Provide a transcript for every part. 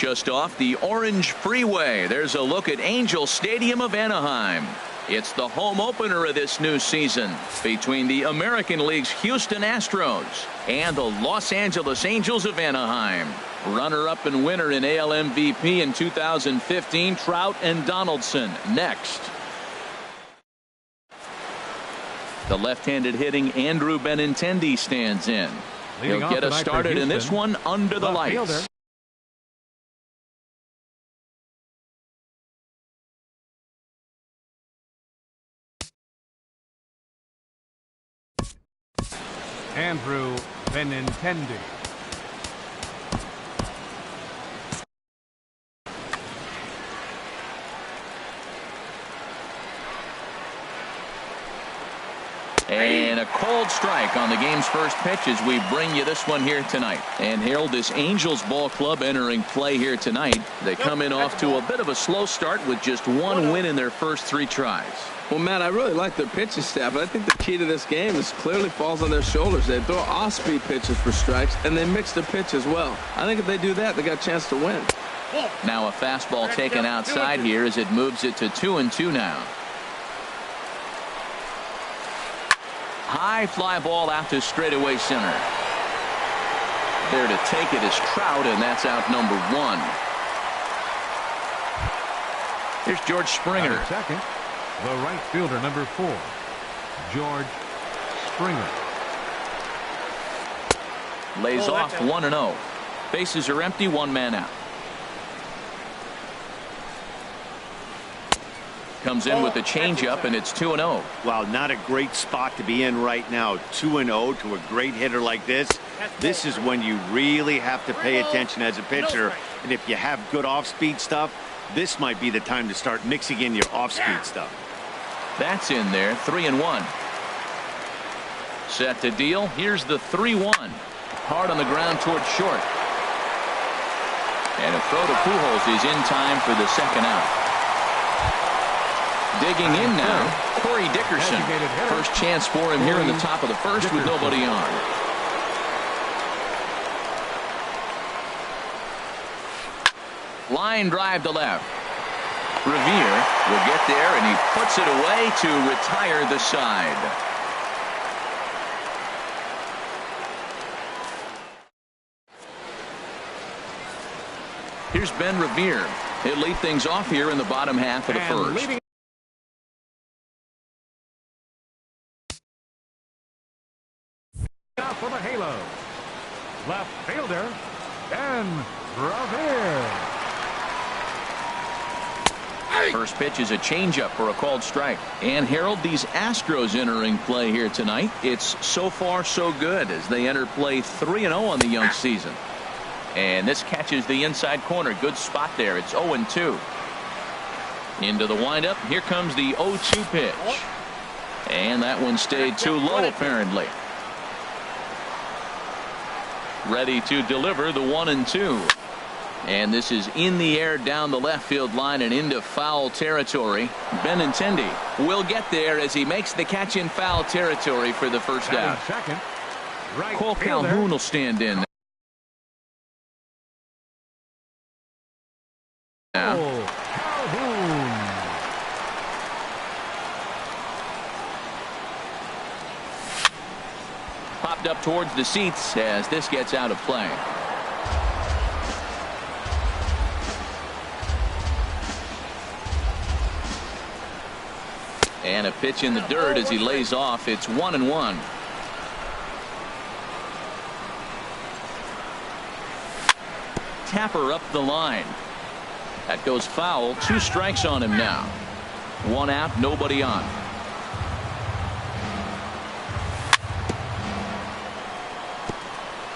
just off the Orange Freeway. There's a look at Angel Stadium of Anaheim. It's the home opener of this new season between the American League's Houston Astros and the Los Angeles Angels of Anaheim. Runner-up and winner in AL MVP in 2015, Trout and Donaldson next. The left-handed hitting Andrew Benintendi stands in. He'll get us started in this one under the lights. Andrew Benintendi. And a cold strike on the game's first pitch as we bring you this one here tonight. And Harold, this Angels ball club entering play here tonight. They come in off to a bit of a slow start with just one win in their first 3 tries. Well, Matt, I really like their pitching staff, but I think the key to this game is clearly falls on their shoulders. They throw off-speed pitches for strikes, and they mix the pitch as well. I think if they do that, they got a chance to win. Now a fastball taken outside here as it moves it to 2-2 now. High fly ball out to straightaway center. There to take it is Trout, and that's out number 1. Here's George Springer. Second, the right fielder, number 4, George Springer. Lays off 1-0. Bases are empty, 1 man out. Comes in with the changeup, and it's 2-0. Wow, not a great spot to be in right now. 2-0 to a great hitter like this. This is when you really have to pay attention as a pitcher. And if you have good off-speed stuff, this might be the time to start mixing in your off-speed stuff. That's in there, 3-1. Set to deal. Here's the 3-1. Hard on the ground toward short. And a throw to Pujols is in time for the second out. Digging in now, Corey Dickerson. First chance for him here in the top of the first with nobody on. Line drive to left. Revere will get there, and he puts it away to retire the side. Here's Ben Revere. He'll lead things off here in the bottom half of the first. For the halo, left fielder, Ben Revere. First pitch is a changeup for a called strike. And Harold, these Astros entering play here tonight. It's so far so good as they enter play 3-0 on the young season. And this catches the inside corner. Good spot there. It's 0-2. Into the windup. Here comes the 0-2 pitch. And that one stayed too low apparently. Ready to deliver the 1-2. And this is in the air down the left field line and into foul territory. Benintendi will get there as he makes the catch in foul territory for the first out. Second, right Cole fielder. Calhoun will stand in now. Calhoun. Popped up towards the seats as this gets out of play. And a pitch in the dirt as he lays off. It's 1-1. Tapper up the line. That goes foul. 2 strikes on him now. 1 out, nobody on.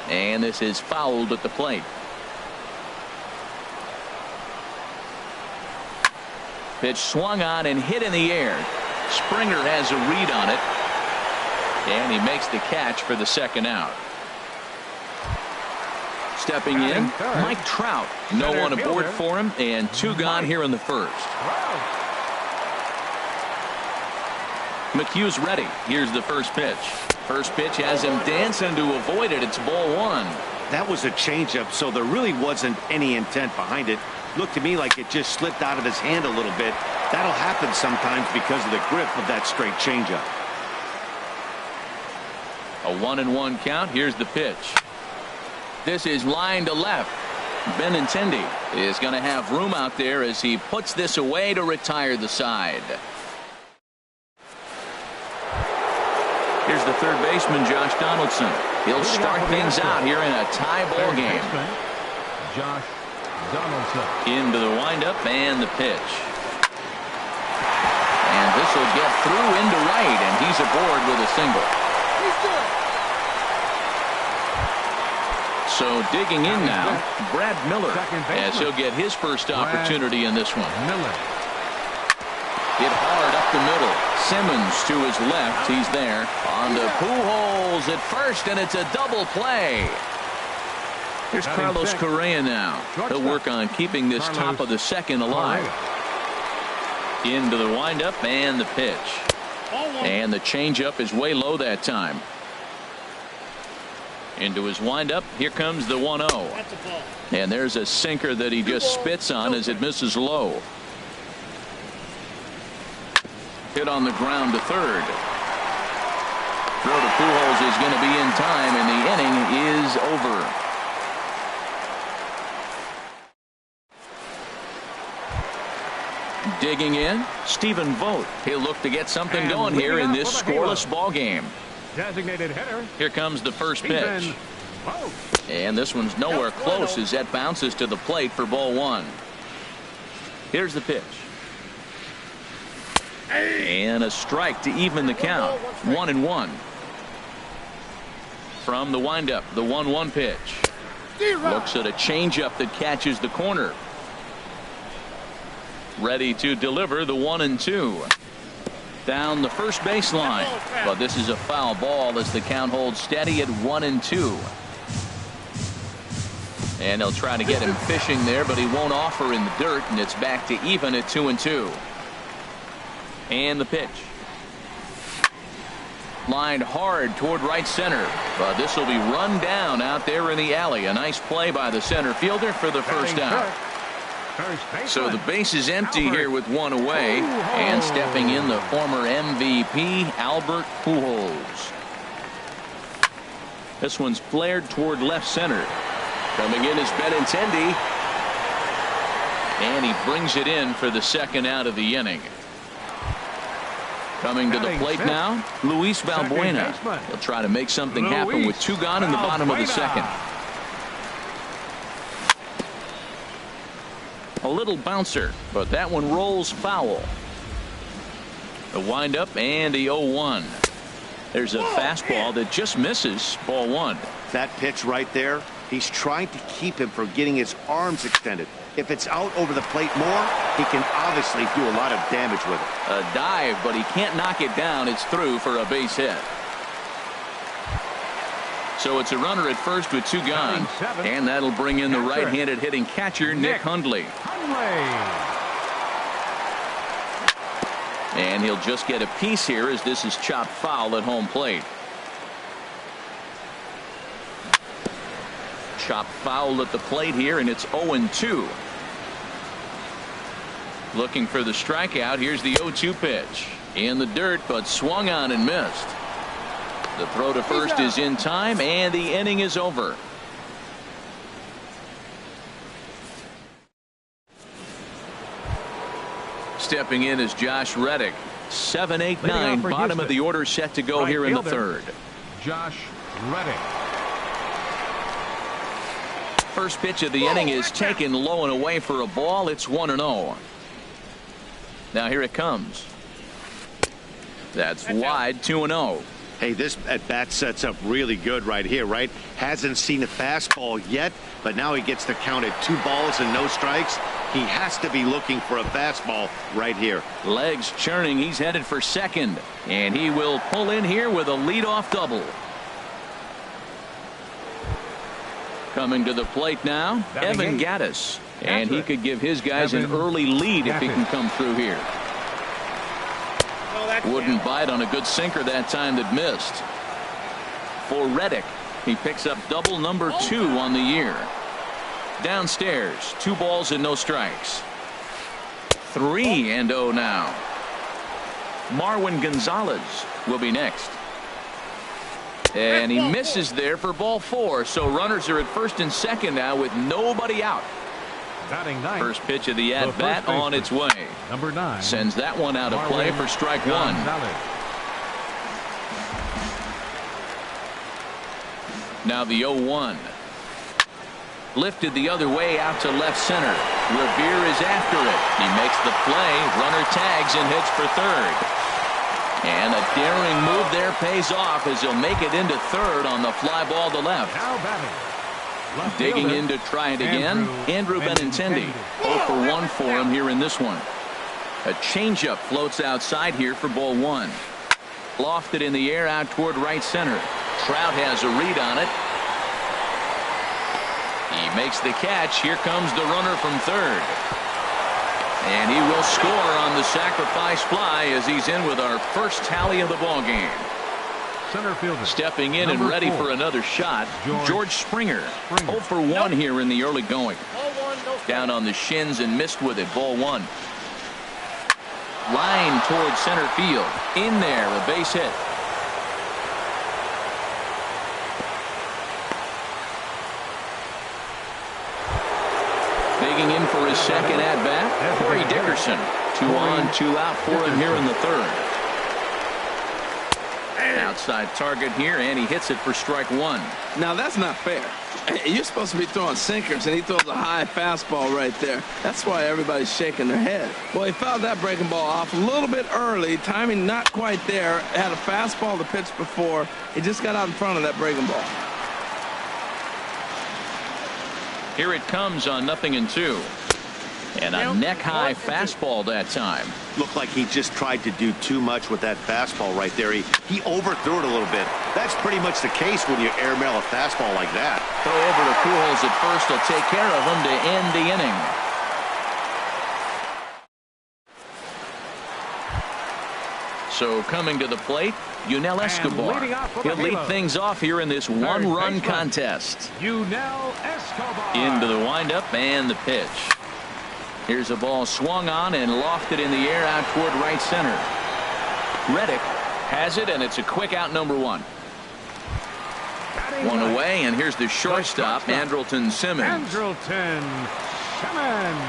And this is fouled at the plate. Pitch swung on and hit in the air. Springer has a read on it. And he makes the catch for the second out. Stepping in, Mike Trout. No one aboard for him, and 2 gone here in the first. McHugh's ready. Here's the first pitch. First pitch has him dancing to avoid it. It's ball 1. That was a changeup, so there really wasn't any intent behind it. Looked to me like it just slipped out of his hand a little bit. That'll happen sometimes because of the grip of that straight changeup. A 1-1 count. Here's the pitch. This is line to left. Benintendi is going to have room out there as he puts this away to retire the side. Here's the third baseman, Josh Donaldson. He'll start things out here in a tie ball game. Josh Donaldson. Into the windup and the pitch. And this will get through into right, and he's aboard with a single. So digging in now, Brad Miller, as he'll get his first opportunity in this one. Miller. Hit hard up the middle. Simmons to his left. He's there. On to Pujols at first, and it's a double play. Here's Carlos Correa now. He'll work on keeping this top of the second alive. Into the windup and the pitch. And the changeup is way low that time. Into his windup. Here comes the 1-0. And there's a sinker that he just spits on as it misses low. Hit on the ground to third. Throw to Pujols is going to be in time, and the inning is over. Digging in, Stephen Vogt. He'll look to get something going here in this scoreless ball game. Designated hitter. Here comes the first pitch. And this one's nowhere close as that bounces to the plate for ball one. Here's the pitch. And a strike to even the count. 1-1. From the windup, the 1-1 pitch. Looks at a changeup that catches the corner. Ready to deliver the 1-2. Down the first baseline, but this is a foul ball as the count holds steady at 1-2. And they'll try to get him fishing there, but he won't offer in the dirt, and it's back to even at 2-2. And the pitch. Lined hard toward right center, but this will be run down out there in the alley. A nice play by the center fielder for the first out. So the base is empty here with one away, and stepping in the former MVP Albert Pujols. This one's flared toward left center. Coming in is Benintendi, and he brings it in for the second out of the inning. Coming to the plate now, Luis Valbuena. He'll try to make something happen with two gone in the bottom of the second. A little bouncer, but that one rolls foul. The windup and the 0-1. There's a fastball that just misses ball one. That pitch right there, he's trying to keep him from getting his arms extended. If it's out over the plate more, he can obviously do a lot of damage with it. A dive, but he can't knock it down. It's through for a base hit. So it's a runner at first with two gone, and that'll bring in the right-handed hitting catcher, Nick Hundley. And he'll just get a piece here as this is chopped foul at home plate. Chopped foul at the plate here, and it's 0-2. Looking for the strikeout. Here's the 0-2 pitch. In the dirt, but swung on and missed. The throw to first is in time, and the inning is over. Stepping in is Josh Reddick. 7, 8, 9, bottom of the order set to go here in the third. Josh Reddick. First pitch of the inning is taken low and away for a ball. It's 1-0. Now here it comes. That's wide, 2-0. Hey, this at bat sets up really good right here, right? Hasn't seen a fastball yet, but now he gets the count at 2 balls and no strikes. He has to be looking for a fastball right here. Legs churning. He's headed for second, and he will pull in here with a leadoff double. Coming to the plate now, Evan Gattis, and he could give his guys an early lead if he can come through here. Wouldn't bite on a good sinker that time that missed. For Reddick, He picks up double number 2 on the year. Downstairs, 2 balls and no strikes. 3-0 now. Marwin Gonzalez will be next. And he misses there for ball 4. So runners are at first and second now with nobody out. First pitch of the at-bat on its way. Number 9. Sends that one out of play for strike 1. Now the 0-1. Lifted the other way out to left center. Revere is after it. He makes the play. Runner tags and hits for third. And a daring move there pays off as he'll make it into third on the fly ball to left. Now batting. Digging in to try it again, Andrew Benintendi. 0 for 1 for him here in this one. A changeup floats outside here for ball 1. Lofted in the air out toward right center. Trout has a read on it. He makes the catch. Here comes the runner from third. And he will score on the sacrifice fly as he's in with our first tally of the ball game. Center fielder. Stepping in and ready for another shot, George Springer. 0 for 1 here in the early going. Down on the shins and missed with it. Ball 1. Line towards center field. In there, a base hit. Digging in for his second at-bat, Corey Dickerson. 2 on, 2 out for him here in the third. Outside target here, and he hits it for strike 1. Now that's not fair. You're supposed to be throwing sinkers, and he throws a high fastball right there. That's why everybody's shaking their head. Well, he fouled that breaking ball off a little bit early. Timing not quite there. Had a fastball to pitch before. He just got out in front of that breaking ball. Here it comes on 0-2. And a neck-high fastball that time. Looked like he just tried to do too much with that fastball right there. He overthrew it a little bit. That's pretty much the case when you airmail a fastball like that. Throw over to Pujols at first. He'll take care of him to end the inning. So coming to the plate, Yunel Escobar. He'll lead things off here in this one-run contest. Yunel Escobar. Into the windup and the pitch. Here's a ball swung on and lofted in the air out toward right center. Reddick has it, and it's a quick out, number 1. One away, and here's the shortstop, Andrelton Simmons. Andrelton Simmons.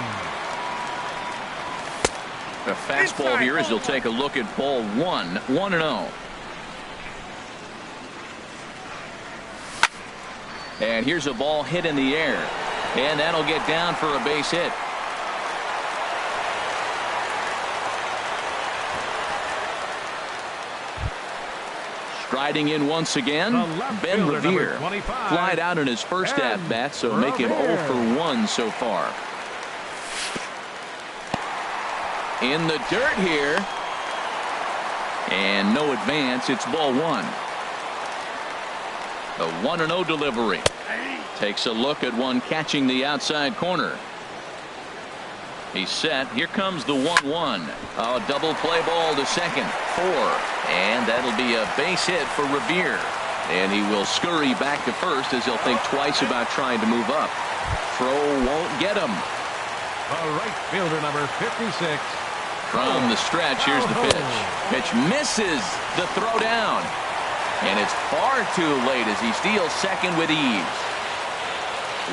A fastball here as he'll take a look at ball 1. 1-0. And here's a ball hit in the air, and that'll get down for a base hit. Striding in once again, Ben Revere. Flied out in his first at-bat, so make him 0 for 1 so far. In the dirt here. And no advance. It's ball 1. The 1-0 delivery. Takes a look at one catching the outside corner. He's set. Here comes the 1-1. A double play ball to second. 4. And that'll be a base hit for Revere. And he will scurry back to first as he'll think twice about trying to move up. Throw won't get him. The right fielder, number 56. From the stretch, here's the pitch. Pitch misses the throw down. And it's far too late as he steals second with ease.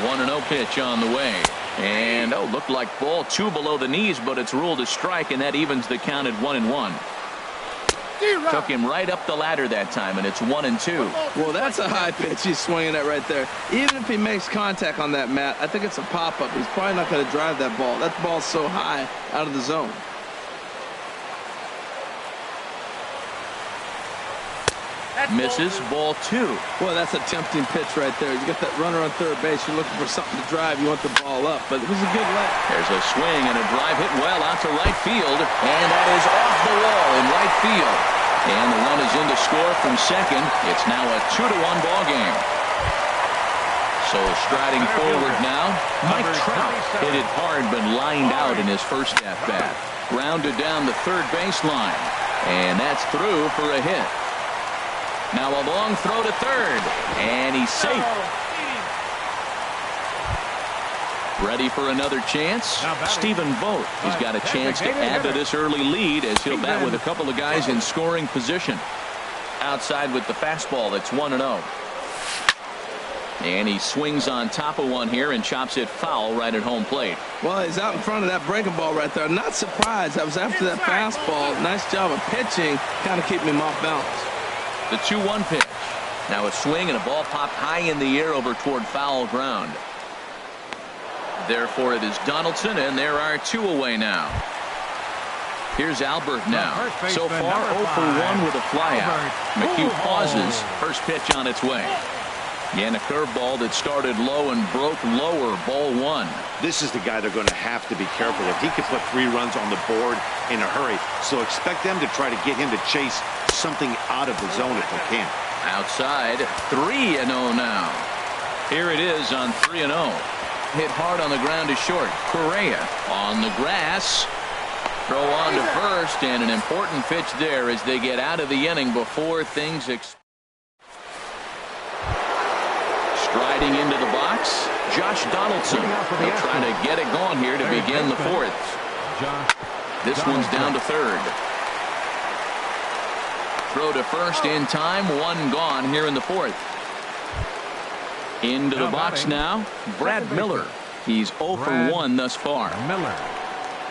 1-0 pitch on the way. And, looked like ball 2 below the knees, but it's ruled a strike, and that evens the count at 1-1. Took him right up the ladder that time, and it's 1-2. Well, that's a high pitch he's swinging at right there. Even if he makes contact on that, Matt, I think it's a pop-up. He's probably not going to drive that ball. That ball's so high out of the zone. Misses ball 2. Well, that's a tempting pitch right there. You got that runner on third base. You're looking for something to drive. You want the ball up, but it was a good lay. There's a swing and a drive hit well out to right field, and that is off the wall in right field. And the run is in to score from second. It's now a 2-1 ball game. So striding forward now, Mike Trout hit it hard but lined out in his first at-bat. Grounded down the third baseline, and that's through for a hit. Now a long throw to third, and he's safe. Ready for another chance? Stephen Vogt. He's got a chance to add to this early lead as he'll bat with a couple of guys in scoring position. Outside with the fastball, that's 1-0. And he swings on top of one here and chops it foul right at home plate. Well, he's out in front of that breaking ball right there. Not surprised. I was after that fastball. Nice job of pitching, kind of keeping him off balance. The 2-1 pitch. Now a swing and a ball popped high in the air over toward foul ground. Therefore, it is Donaldson, and there are two away now. Here's Albert now. So far, 0 for 1 with a flyout. McHugh pauses. First pitch on its way. And a curveball that started low and broke lower. Ball 1. This is the guy they're going to have to be careful with. He could put 3 runs on the board in a hurry. So expect them to try to get him to chase something out of the zone if they can. Outside, 3-0 now. Here it is on 3-0. Hit hard on the ground to short. Correa on the grass. Throw on to first, and an important pitch there as they get out of the inning before things striding into the box. Josh Donaldson. He'll try to get it going here to begin the fourth. This one's down to third. Throw to first in time. 1 gone here in the fourth. Into the box now, Brad Miller. He's 0 for 1 thus far.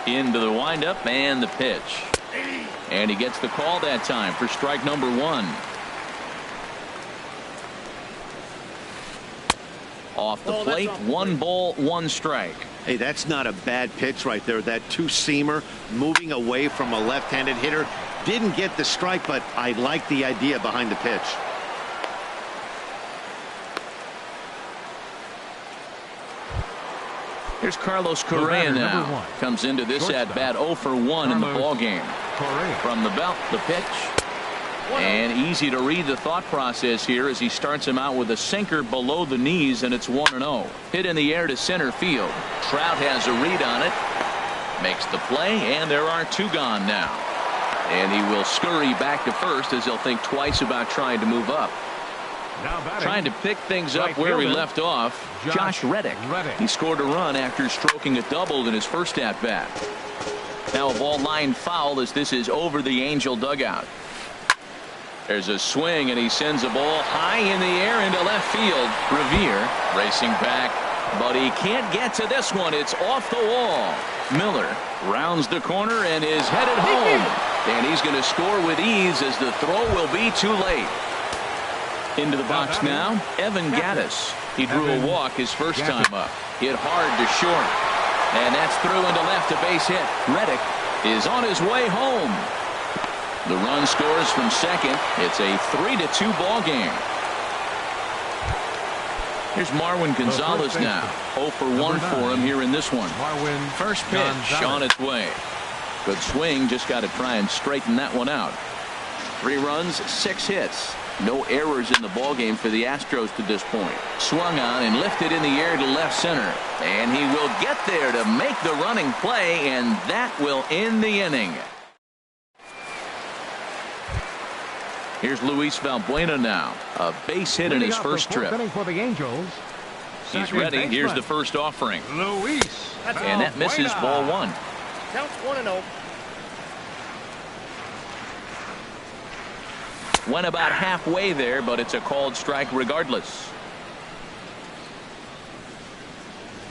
Into the windup and the pitch. And he gets the call that time for strike number 1. Off the plate, 1 ball, 1 strike. Hey, that's not a bad pitch right there. That 2-seamer moving away from a left-handed hitter. Didn't get the strike, but I like the idea behind the pitch. Here's Carlos Correa now. Comes into this at-bat 0 for 1 in the ballgame. From the belt, the pitch. And easy to read the thought process here as he starts him out with a sinker below the knees, and it's 1-0. Hit in the air to center field. Trout has a read on it. Makes the play, and there are 2 gone now. And he will scurry back to first as he'll think twice about trying to move up. Trying to pick things up where he left off, Josh Reddick. He scored a run after stroking a double in his first at-bat. Now a ball line foul as this is over the Angel dugout. There's a swing, and he sends a ball high in the air into left field. Revere racing back, but he can't get to this one. It's off the wall. Miller rounds the corner and is headed home. And he's going to score with ease as the throw will be too late. Into the box now, Evan Gattis. He drew a walk his first time up. Hit hard to short. And that's through into left, a base hit. Reddick is on his way home. The run scores from second. It's a 3-2 ball game. Here's Marwin Gonzalez now. 0 for 1 for him here in this one. First pitch on its way. Good swing. Just got to try and straighten that one out. 3 runs, 6 hits. No errors in the ballgame for the Astros to this point. Swung on and lifted in the air to left center. And he will get there to make the running play, and that will end the inning. Here's Luis Valbuena now. A base hit in his first trip. He's ready. Here's the first offering. And that misses ball 1. Counts 1-0. Went about halfway there, but it's a called strike regardless.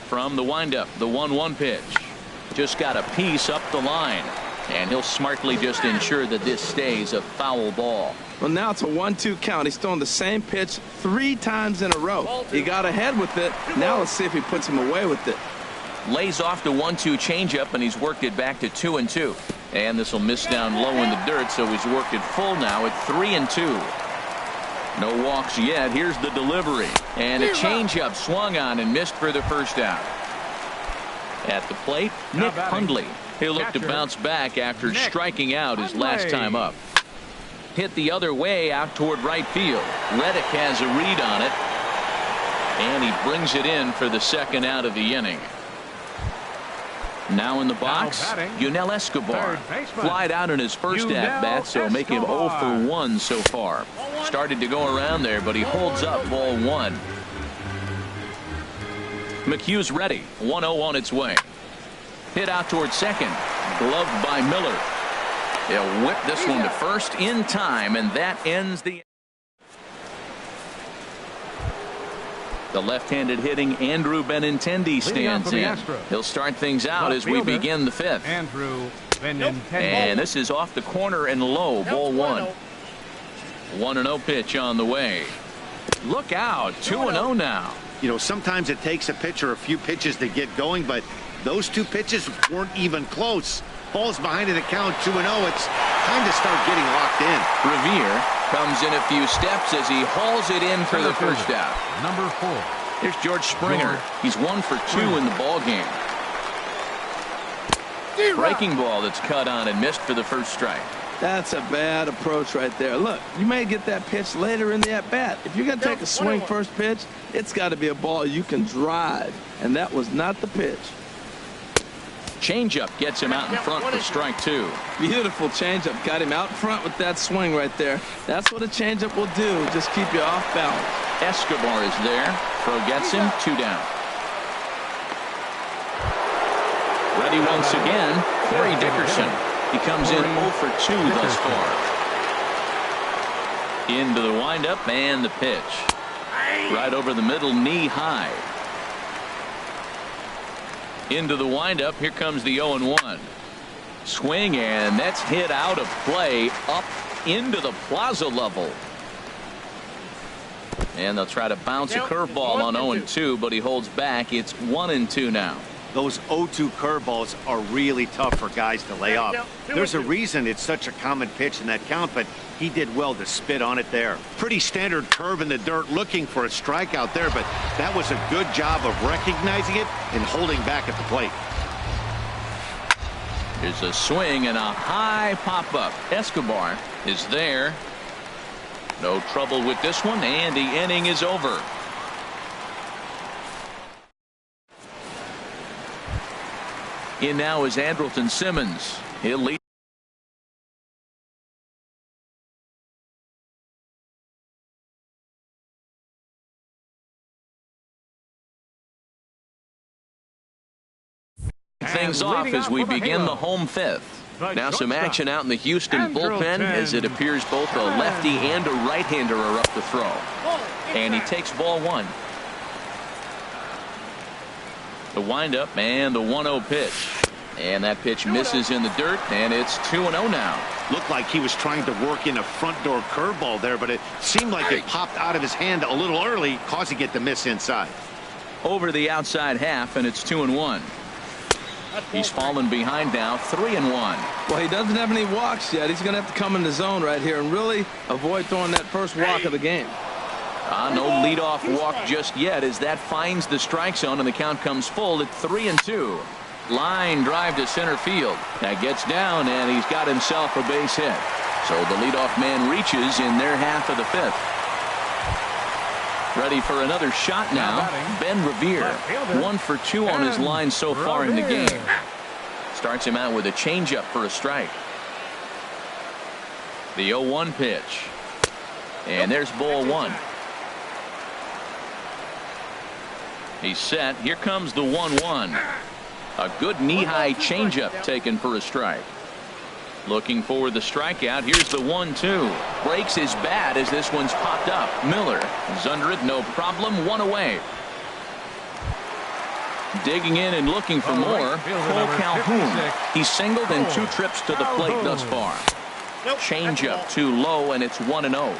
From the windup, the 1-1 pitch. Just got a piece up the line. And he'll smartly just ensure that this stays a foul ball. Well, now it's a 1-2 count. He's throwing the same pitch 3 times in a row. He got ahead with it. Now let's see if he puts him away with it. Lays off the 1-2 changeup, and he's worked it back to 2-2. And this will miss down low in the dirt, so he's worked it full now at 3-2. No walks yet. Here's the delivery. And a changeup swung on and missed for the first out. At the plate, Nick Hundley. He'll look to bounce back after striking out his last time up. Hit the other way out toward right field. Reddick has a read on it. And he brings it in for the second out of the inning. Now in the box, Yunel Escobar. Flied out in his first at-bat, so make him 0 for 1 so far. Started to go around there, but he holds up ball 1. McHugh's ready. 1-0 on its way. Hit out towards second. Gloved by Miller. He'll whip this one to first in time, and that ends the... The left-handed hitting Andrew Benintendi stands in. He'll start things out as we begin the fifth. Andrew Benintendi. And this is off the corner and low. Ball 1. 1-0 pitch on the way. Look out. 2-0 now. You know, sometimes it takes a pitcher a few pitches to get going, but those 2 pitches weren't even close. Falls behind in the count 2-0. It's time to start getting locked in. Revere comes in a few steps as he hauls it in for the first out. Number 4. Here's George Springer. He's 1 for 2 in the ball game. Breaking ball that's cut on and missed for the first strike. That's a bad approach right there. Look, you may get that pitch later in the at-bat. If you're going to take a swing first pitch, it's got to be a ball you can drive, and that was not the pitch. Changeup gets him out in front for strike 2. Beautiful changeup. Got him out front with that swing right there. That's what a changeup will do. Just keep you off balance. Escobar is there. Throw gets him. 2 down. Ready once again. Corey Dickerson. He comes in 0 for 2 thus far. Into the windup and the pitch. Right over the middle, knee high. Into the windup. Here comes the 0-1. Swing, and that's hit out of play up into the plaza level. And they'll try to bounce a curveball on 0-2, but he holds back. It's 1-2 now. Those 0-2 curveballs are really tough for guys to lay off. There's a reason it's such a common pitch in that count, but he did well to spit on it there. Pretty standard curve in the dirt, looking for a strikeout there, but that was a good job of recognizing it and holding back at the plate. Here's a swing and a high pop-up. Escobar is there. No trouble with this one, and the inning is over. In now is Andrelton Simmons. He'll lead. Things off as we begin the home fifth. Now some action out in the Houston bullpen as it appears both a lefty and a right-hander are up to throw. And he takes ball 1. The windup and the 1-0 pitch. And that pitch misses in the dirt, and it's 2-0 now. Looked like he was trying to work in a front door curveball there, but it seemed like it popped out of his hand a little early, causing it to miss inside. Over the outside half, and it's 2-1. He's fallen behind now, 3-1. Well, he doesn't have any walks yet. He's going to have to come in the zone right here and really avoid throwing that first walk of the game. No leadoff walk just yet as that finds the strike zone and the count comes full at 3-2. Line drive to center field. That gets down and he's got himself a base hit. So the leadoff man reaches in their half of the fifth. Ready for another shot now. Ben Revere. 1 for 2 on his line so far in the game. Starts him out with a changeup for a strike. The 0-1 pitch. And there's ball 1. He's set. Here comes the 1-1. A good knee-high changeup taken for a strike. Looking for the strikeout. Here's the 1-2. Breaks his bat as this one's popped up. Miller is under it. No problem. 1 away. Digging in and looking for more. Cole Calhoun. He's singled in 2 trips to the plate thus far. Changeup too low, and it's 1-0.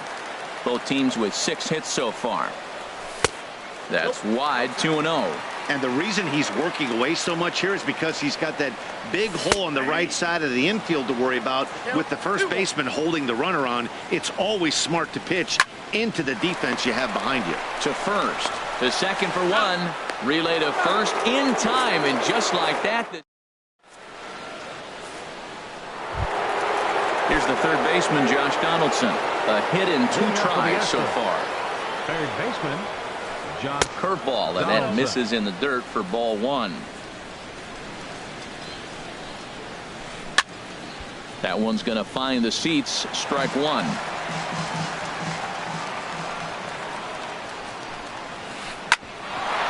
Both teams with 6 hits so far. That's wide. 2-0. And the reason he's working away so much here is because he's got that big hole on the right side of the infield to worry about. With the first baseman holding the runner on, it's always smart to pitch into the defense you have behind you. To first, to second for 1, relay to first in time, and just like that. Here's the third baseman, Josh Donaldson. A hit in 2 tries so far. Third baseman, John. Curveball, and that misses in the dirt for ball 1. That one's going to find the seats. Strike one.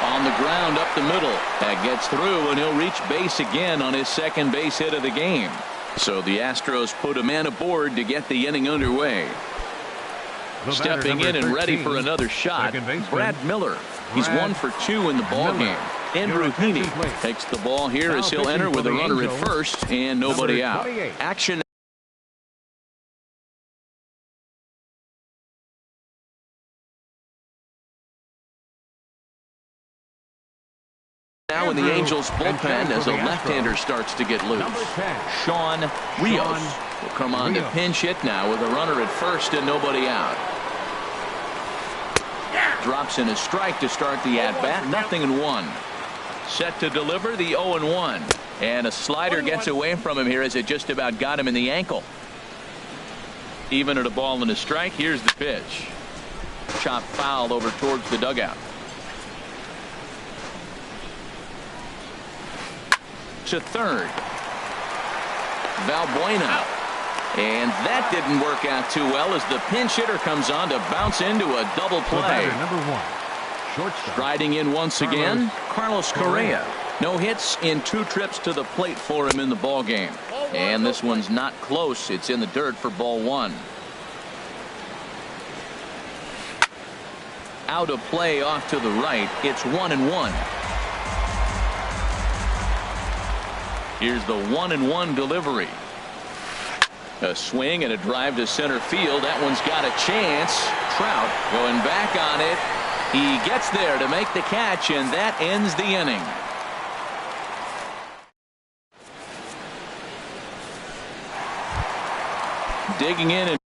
On the ground up the middle. That gets through, and he'll reach base again on his second base hit of the game. So the Astros put a man aboard to get the inning underway. Stepping in and ready for another shot, Brad Miller. He's 1 for 2 in the ball game. Andrew Heaney takes the ball here as he'll enter with a runner at first and nobody out. Action now in the Angels bullpen as a left-hander starts to get loose. Sean Rios will come on to pinch hit now with a runner at first and nobody out. Drops in a strike to start the at-bat. 0-1. Set to deliver the 0-1. And a slider gets away from him here as it just about got him in the ankle. Even at a ball and a strike. Here's the pitch. Chop foul over towards the dugout. To third. Valbuena. And that didn't work out too well as the pinch hitter comes on to bounce into a double play. Number 1. Shortstop. Striding in once again, Carlos Correa. No hits in 2 trips to the plate for him in the ball game. And this one's not close. It's in the dirt for ball 1. Out of play off to the right. It's 1-1. Here's the 1-1 delivery. A swing and a drive to center field. That one's got a chance. Trout going back on it. He gets there to make the catch, and that ends the inning. Digging in and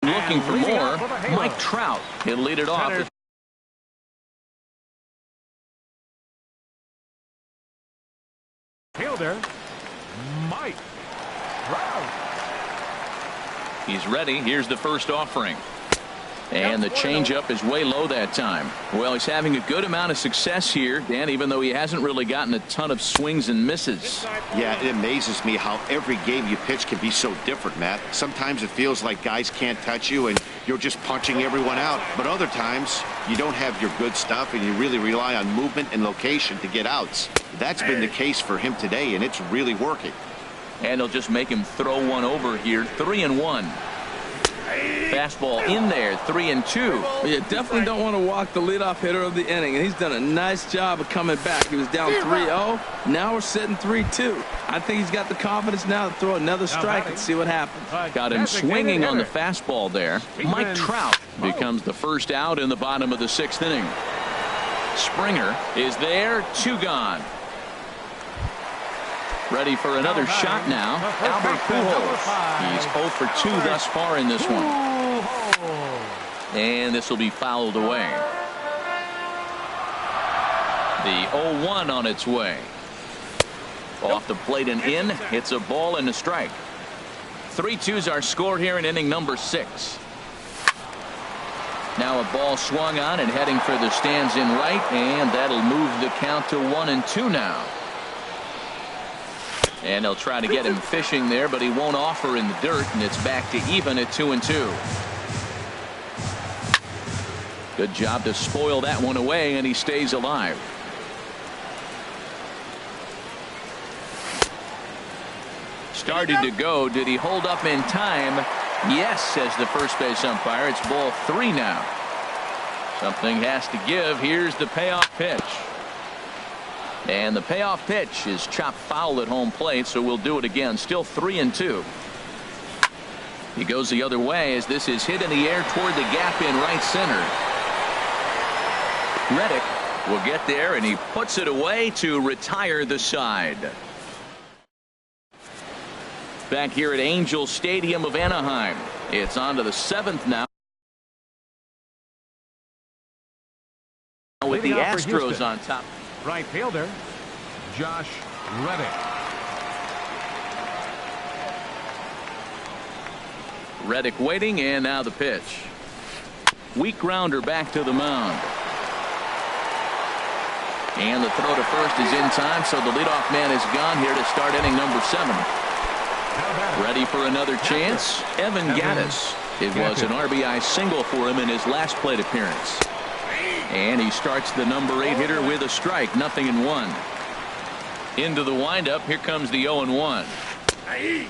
looking for more. Mike Trout. He'll lead it off. Fielder, Mike Trout. He's ready. Here's the first offering. And the changeup is way low that time. Well, he's having a good amount of success here, Dan, even though he hasn't really gotten a ton of swings and misses. Yeah, it amazes me how every game you pitch can be so different, Matt. Sometimes it feels like guys can't touch you and you're just punching everyone out. But other times you don't have your good stuff and you really rely on movement and location to get outs. That's been the case for him today, and it's really working. And he'll just make him throw one over here. 3-1. Fastball in there. 3-2. Well, you definitely don't want to walk the leadoff hitter of the inning, and he's done a nice job of coming back. He was down 3-0. Now we're sitting 3-2. I think he's got the confidence now to throw another strike and see what happens. Got him swinging on the fastball there. Mike Trout becomes the first out in the bottom of the 6th inning. Springer is there. 2 gone. Ready for another shot now. Albert Pujols. He's 0 for 2 thus far in this one. And this will be fouled away. The 0-1 on its way. Off the plate and in. It's a ball and a strike. 3-2s are scored here in inning number 6. Now a ball swung on and heading for the stands in right, and that'll move the count to 1-2 now. And they'll try to get him fishing there, but he won't offer in the dirt, and it's back to even at 2-2. Good job to spoil that one away, and he stays alive. Started to go. Did he hold up in time? Yes, says the first base umpire. It's ball 3 now. Something has to give. Here's the payoff pitch. And the payoff pitch is chopped foul at home plate, so we'll do it again. Still 3-2. He goes the other way as this is hit in the air toward the gap in right center. Reddick will get there, and he puts it away to retire the side. Back here at Angel Stadium of Anaheim. It's on to the 7th now. With the Astros on top. Right fielder, Josh Reddick. Reddick waiting, and now the pitch. Weak grounder back to the mound. And the throw to first is in time, so the leadoff man is gone here to start inning number 7. Ready for another chance? Evan Gattis. It was an RBI single for him in his last plate appearance. And he starts the number 8 hitter with a strike, 0-1. Into the windup, here comes the 0-1.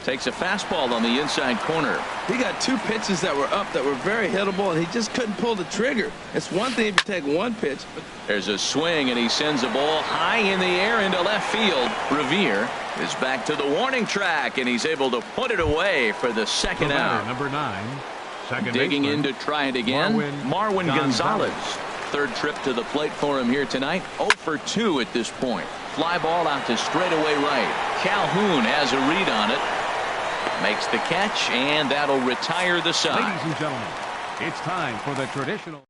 Takes a fastball on the inside corner. He got 2 pitches that were up that were very hittable, and he just couldn't pull the trigger. It's one thing if you take 1 pitch. There's a swing, and he sends a ball high in the air into left field. Revere is back to the warning track, and he's able to put it away for the second out. Number 9, second Digging baseman, in to try it again, Marwin Gonzalez. Third trip to the plate for him here tonight. 0 for 2 at this point. Fly ball out to straightaway right. Calhoun has a read on it. Makes the catch, and that'll retire the side. Ladies and gentlemen, it's time for the traditional.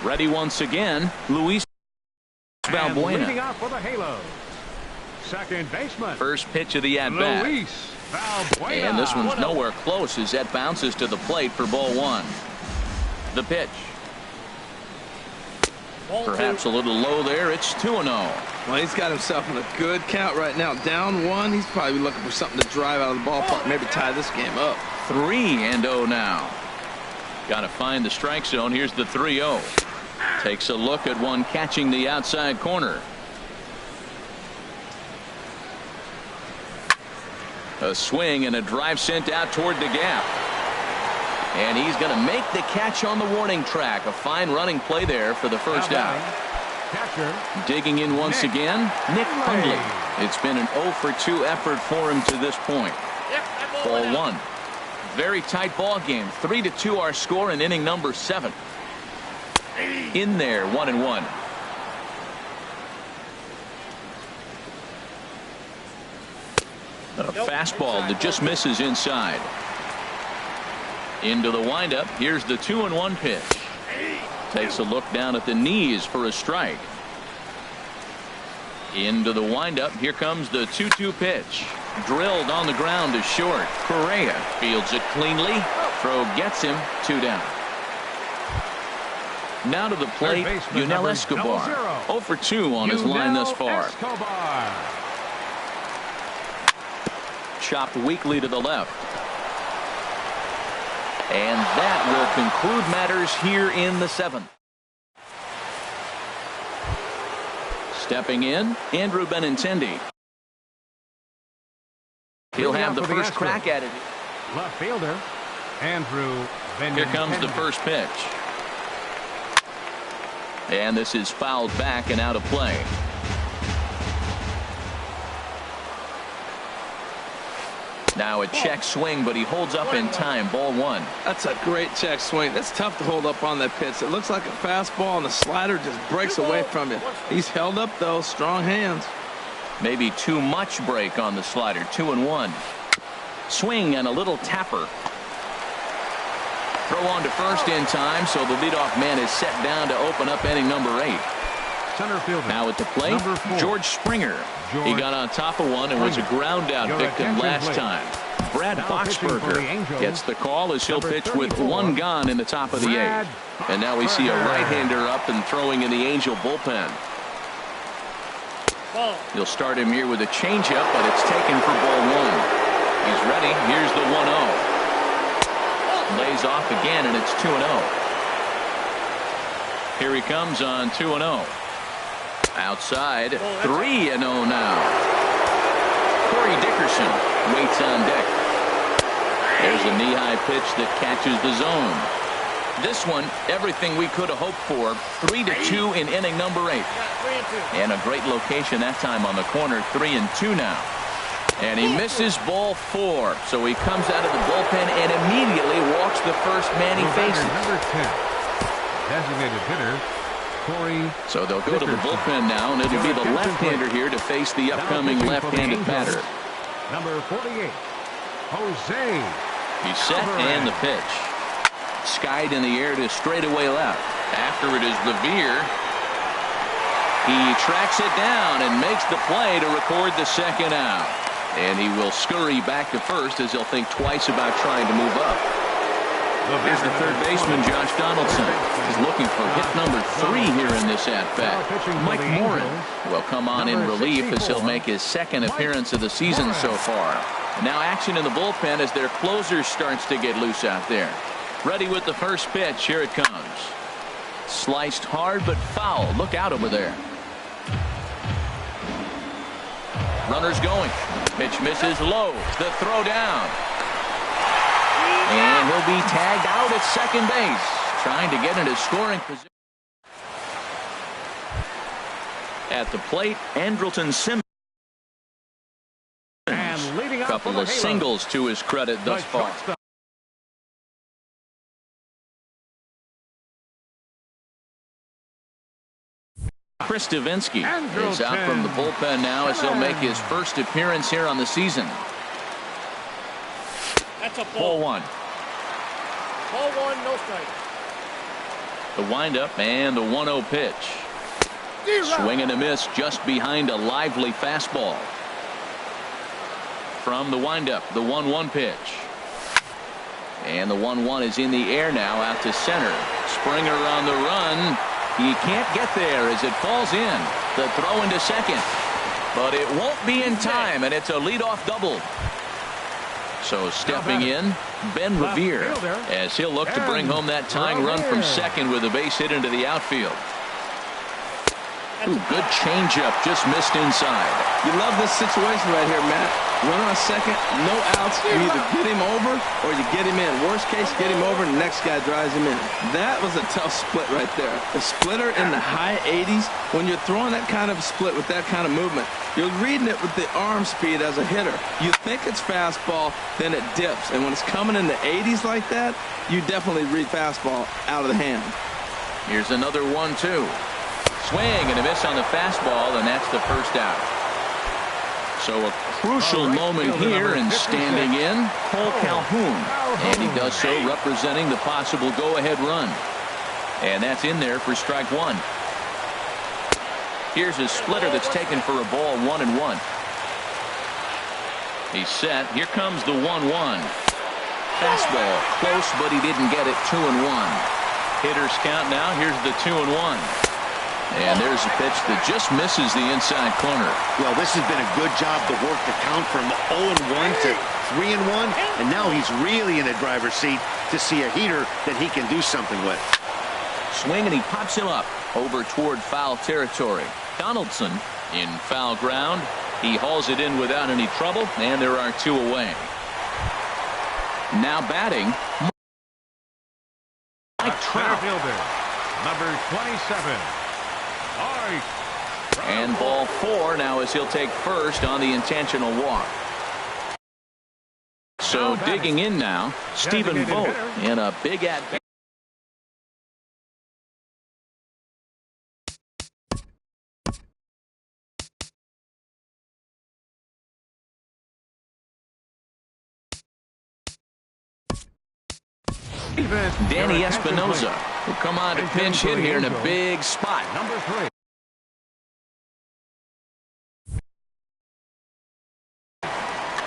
Ready once again, Luis Valbuena. Leading off for the Halos, second baseman. First pitch of the at-bat. Luis Valbuena. And this one's nowhere close as that bounces to the plate for ball 1. The pitch. Perhaps a little low there. It's 2-0. Well, he's got himself in a good count right now. Down 1. He's probably looking for something to drive out of the ballpark. Maybe tie this game up. 3-0 now. Got to find the strike zone. Here's the 3-0. Takes a look at one catching the outside corner. A swing and a drive sent out toward the gap. And he's going to make the catch on the warning track. A fine running play there for the first out. Catcher. Digging in once again, Nick Hundley. It's been an 0 for 2 effort for him to this point. Ball 1. Very tight ball game. 3-2 our score in inning number 7. In there, 1-1. A fastball that just misses inside. Into the windup. Here's the 2-1 pitch. Takes a look down at the knees for a strike. Into the windup. Here comes the 2-2 pitch. Drilled on the ground to short. Correa fields it cleanly. Throw gets him. 2 down. Now to the plate, Yunel Escobar. 0 for 2 on his line thus far. Escobar. Chopped weakly to the left. And that will conclude matters here in the 7th. Stepping in, Andrew Benintendi. He'll have the first crack at it. Left fielder, Andrew Benintendi. Here comes the first pitch. And this is fouled back and out of play. Now a check swing, but he holds up in time. Ball 1. That's a great check swing. That's tough to hold up on that pitch. It looks like a fastball, and the slider just breaks away from you. He's held up, though. Strong hands. Maybe too much break on the slider. 2-1. Swing and a little tapper. Throw on to first in time, so the leadoff man is set down to open up inning number 8. Center fielder. Now at the plate, George Springer. He got on top of one and was a ground out victim last time. Brad Boxberger gets the call as he'll pitch with 1 gone in the top of the 8th. And now we see a right-hander up and throwing in the Angel bullpen. You'll start him here with a changeup, but it's taken for ball 1. He's ready. Here's the 1-0. Lays off again, and it's 2-0. Here he comes on 2-0. Outside, 3-0 now. Corey Dickerson waits on deck. There's a knee-high pitch that catches the zone. This one, everything we could have hoped for. 3-2 in inning number 8. And a great location that time on the corner. 3-2 now. And he misses ball 4. So he comes out of the bullpen and immediately walks the first man he faces. Number 10, designated hitter. So they'll go to the bullpen now, and it'll be the left-hander here to face the upcoming left-handed batter. Number 48, Jose. He's set and the pitch. Skied in the air to straightaway left. After it is Revere. He tracks it down and makes the play to record the second out. And he will scurry back to first as he'll think twice about trying to move up. Here's the third baseman, Josh Donaldson. is looking for hit number 3 here in this at-bat. Mike Morin will come on in relief as he'll make his second appearance of the season so far. Now action in the bullpen as their closer starts to get loose out there. Ready with the first pitch. Here it comes. Sliced hard but foul. Look out over there. Runners going. Pitch misses low. The throw down. And he'll be tagged out at second base. Trying to get into scoring position. At the plate, Andrelton Simmons. A couple of singles to his credit thus far. Chris Davinsky is out from the bullpen now as he'll make his first appearance here on the season. That's a Ball 1. Ball 1, no strike. The windup and the 1-0 pitch. Swing and a miss just behind a lively fastball. From the windup, the 1-1 pitch. And the 1-1 is in the air now out to center. Springer on the run. He can't get there as it falls in. The throw into second. But it won't be in time, and it's a leadoff double. So stepping in, Ben Revere, as he'll look to bring home that tying run from second with a base hit into the outfield. Ooh, good changeup, just missed inside. You love this situation right here, Matt. Run on second, no outs. You either get him over or you get him in. Worst case, get him over and the next guy drives him in. That was a tough split right there. A splitter in the high 80s. When you're throwing that kind of split with that kind of movement, you're reading it with the arm speed as a hitter. You think it's fastball, then it dips. And when it's coming in the 80s like that, you definitely read fastball out of the hand. Here's another 1-2. Swing and a miss on the fastball, and that's the first out. So a crucial moment here, and standing in, Cole Calhoun. And he does so representing the possible go-ahead run. And that's in there for strike 1. Here's his splitter that's taken for a ball 1-1. He's set. Here comes the 1-1. Fastball close, but he didn't get it. 2-1. Hitters count now. Here's the 2-1. And there's a pitch that just misses the inside corner. Well, this has been a good job to work the count from 0-1 to 3-1. And now he's really in the driver's seat to see a heater that he can do something with. Swing, and he pops him up over toward foul territory. Donaldson in foul ground. He hauls it in without any trouble, and there are 2 away. Now batting, Mike Trout. Number 27. And ball 4 now as he'll take first on the intentional walk. So digging in now, Stephen Vogt in a big at-bat. Danny Espinosa will come on to pinch hit here in a big spot. Number 3.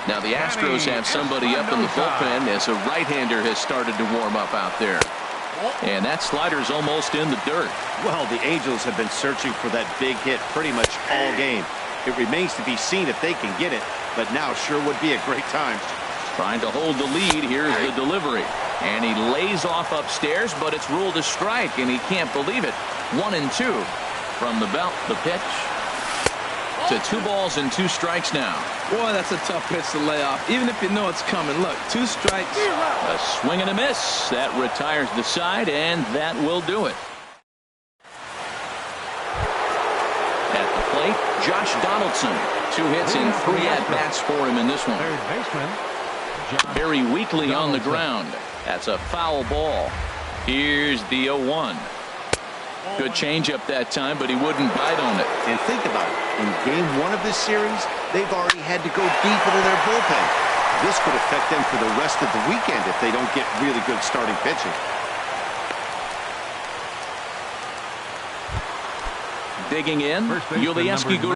Now the Astros have somebody up in the bullpen as a right-hander has started to warm up out there. And that slider's almost in the dirt. Well, the Angels have been searching for that big hit pretty much all game. It remains to be seen if they can get it, but now sure would be a great time. Trying to hold the lead. Here's the delivery. And he lays off upstairs, but it's ruled a strike, and he can't believe it. 1-2 from the belt. The pitch to 2 balls and 2 strikes now. Boy, that's a tough pitch to lay off, even if you know it's coming. Look, 2 strikes. A swing and a miss. That retires the side, and that will do it. At the plate, Josh Donaldson. 2 hits and 3 at-bats for him in this one. Third baseman. Very weakly on the ground. That's a foul ball. Here's the 0-1. Good changeup that time, but he wouldn't bite on it. And think about it. In game 1 of this series, they've already had to go deep into their bullpen. This could affect them for the rest of the weekend if they don't get really good starting pitching. Digging in, Yulieski Gurriel.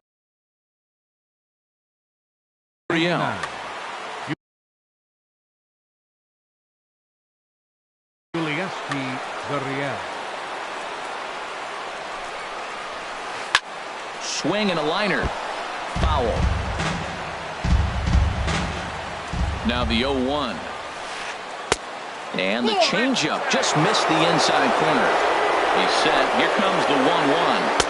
Swing and a liner. Foul. Now the 0-1. And the changeup just missed the inside corner. He's set. Here comes the 1-1.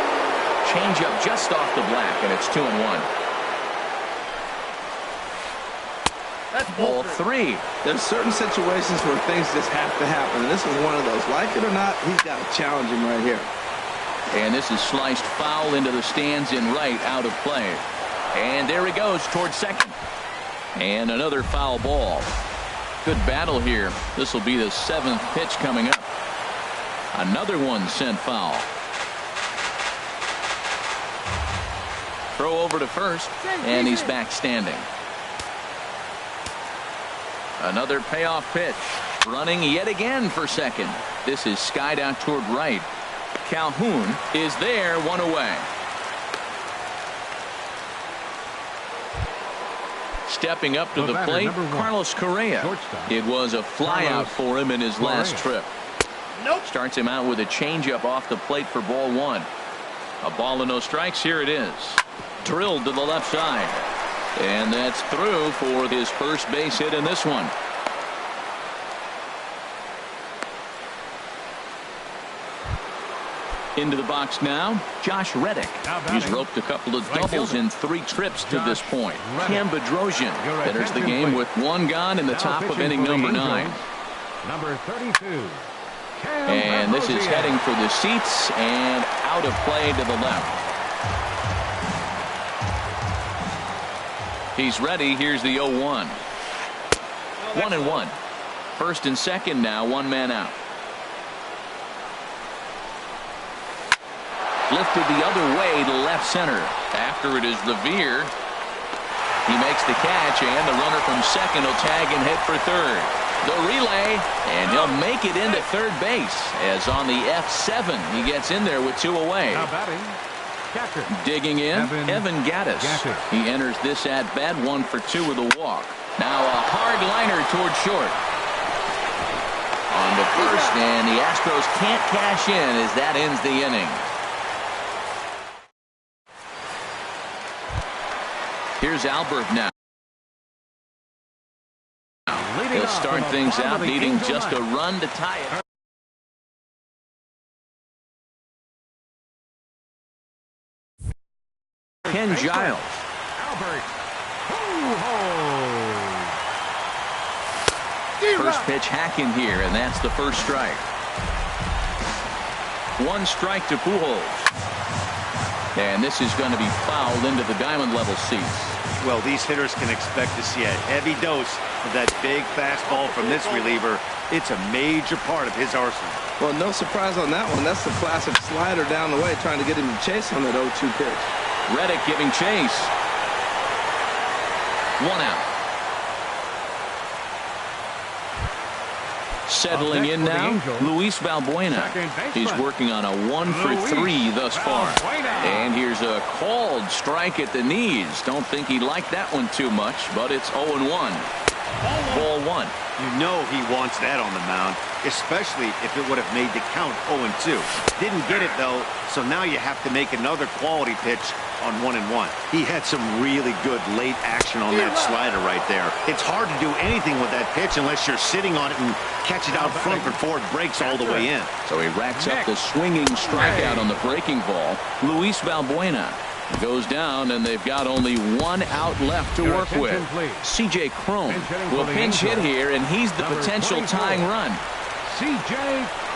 Changeup just off the black, and it's 2-1. That's Ball 3. There's certain situations where things just have to happen, and this is one of those. Like it or not, he's got to challenge him right here. And this is sliced foul into the stands in right, out of play. And there he goes towards second. And another foul ball. Good battle here. This will be the 7th pitch coming up. Another one sent foul. Throw over to first, and he's back standing. Another payoff pitch. Running yet again for second. This is skied out toward right. Calhoun is there, one away. Stepping up to the plate, Carlos Correa. It was a flyout for him in his last trip. Starts him out with a changeup off the plate for ball 1. A ball and no strikes. Here it is. Drilled to the left side. And that's through for his first base hit in this one. Into the box now, Josh Reddick. He's roped a couple of doubles in 3 trips to this point. Cam Bedrosian enters the game with 1 gone in the top of inning number 9. Number 32. And this is heading for the seats and out of play to the left. He's ready. Here's the 0-1. 1-1. First and second now, 1 man out. Lifted the other way to left center. After it is Revere. He makes the catch, and the runner from second will tag and hit for third. The relay, and he'll make it into third base, as on the F7 he gets in there with 2 away. Digging in, Evan Gattis. He enters this at bat, 1 for 2 with a walk. Now a hard liner toward short. On the first, and the Astros can't cash in as that ends the inning. Here's Albert now. He'll start things out, needing just a run to tie it. Ken Giles. Albert. First pitch hacking here, and that's the first strike. 1 strike to Pujols. And this is going to be fouled into the diamond level seats. Well, these hitters can expect to see a heavy dose of that big fastball from this reliever. It's a major part of his arsenal. Well, no surprise on that one. That's the classic slider down the way, trying to get him to chase on that 0-2 pitch. Reddick giving chase. 1 out. Settling in now, Luis Valbuena. He's working on a 1 for 3 thus far. And here's a called strike at the knees. Don't think he liked that one too much, but it's 0-1. Ball 1. You know he wants that on the mound, especially if it would have made the count 0-2. Didn't get it, though, so now you have to make another quality pitch on 1-1. He had some really good late action on that slider right there. It's hard to do anything with that pitch unless you're sitting on it and catch it out front before it breaks all the way in. So he racks up the swinging strikeout on the breaking ball. Luis Valbuena goes down, and they've got only 1 out left to work with. C.J. Cron will pinch hit here, and he's the potential tying run. C.J.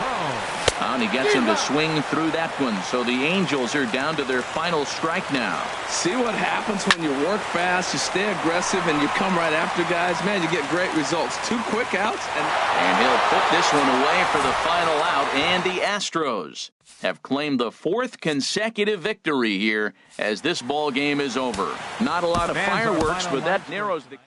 Cron. And he gets him to swing through that one. So the Angels are down to their final strike now. See what happens when you work fast, you stay aggressive, and you come right after guys. Man, you get great results. 2 quick outs. And he'll put this one away for the final out. And the Astros have claimed the 4th consecutive victory here as this ball game is over. Not a lot of fireworks, but that narrows the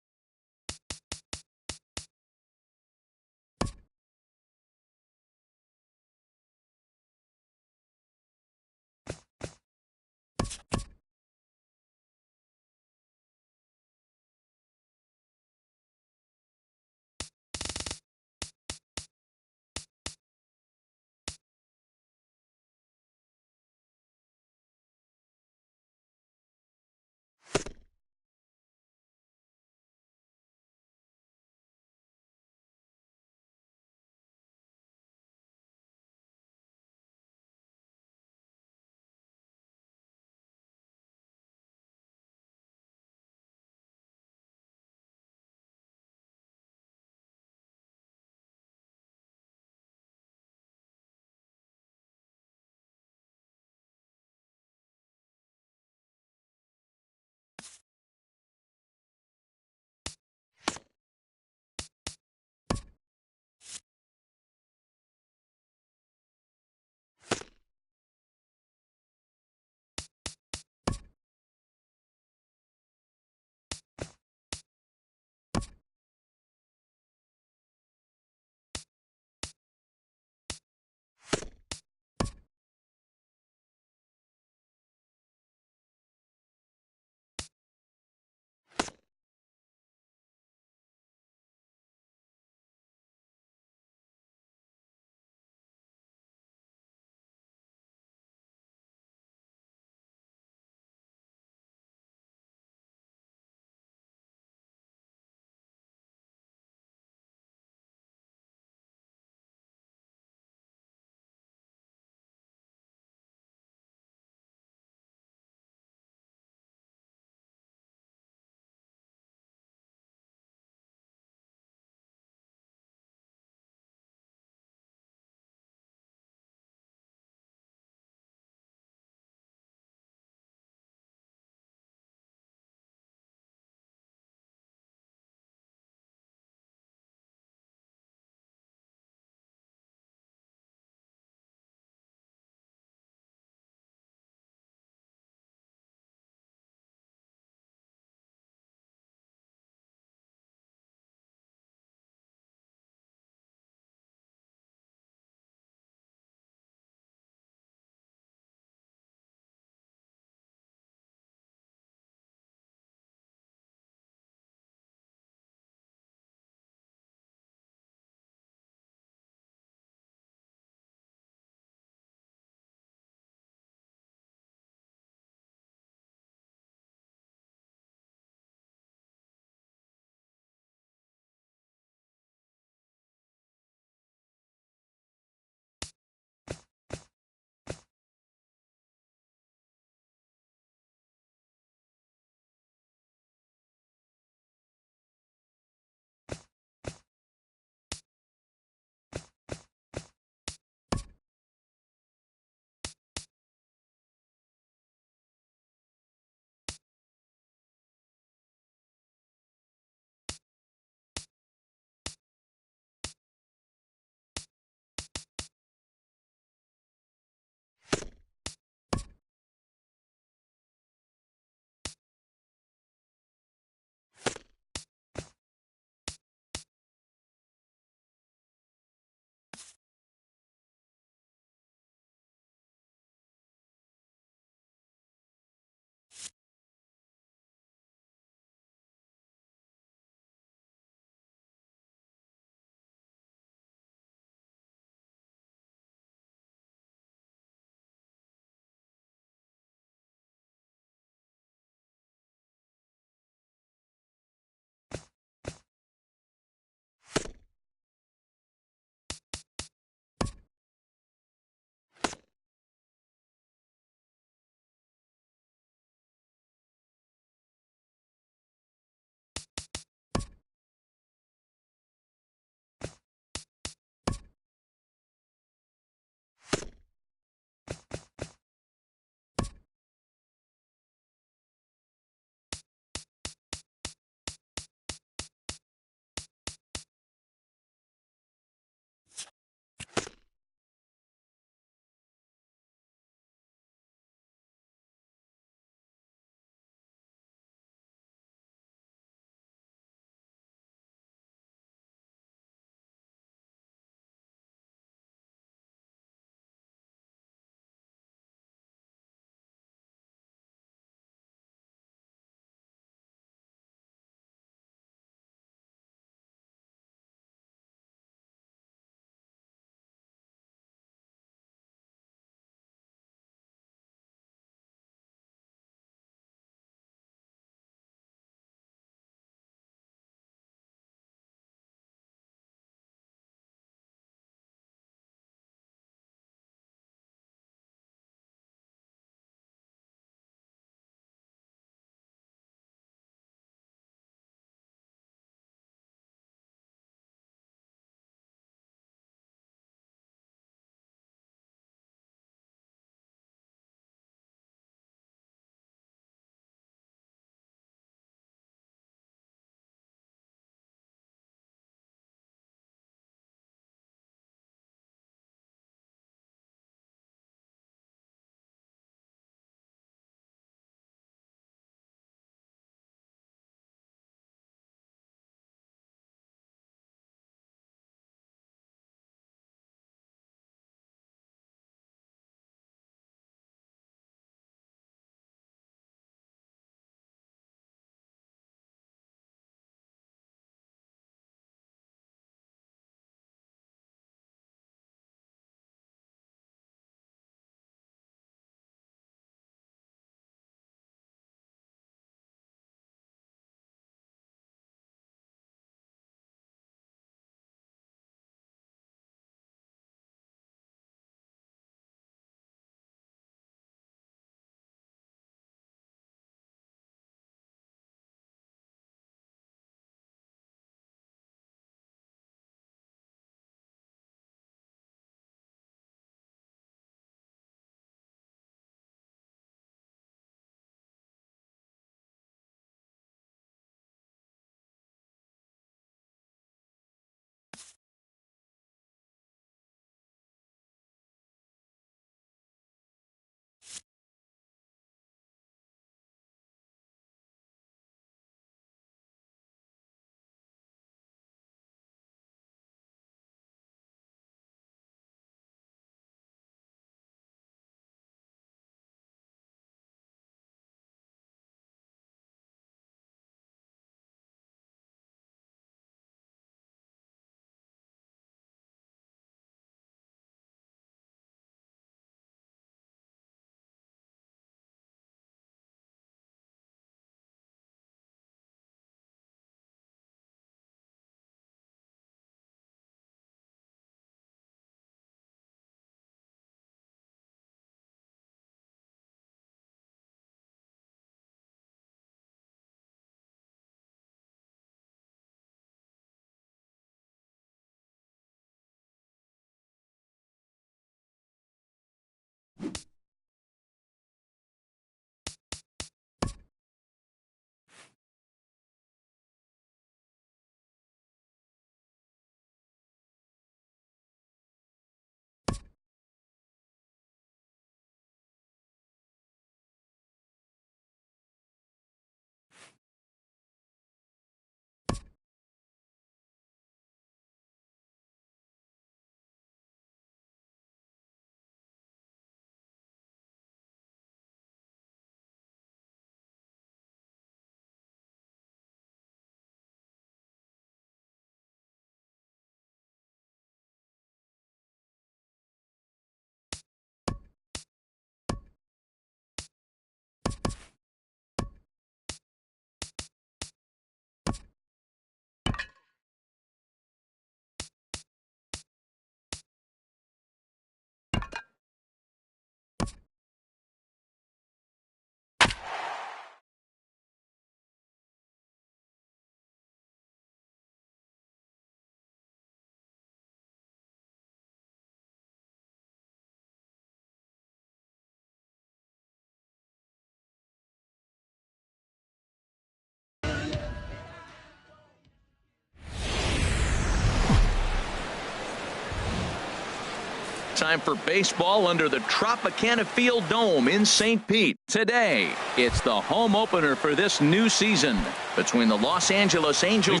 Time for baseball under the Tropicana Field Dome in St. Pete. Today, it's the home opener for this new season between the Los Angeles Angels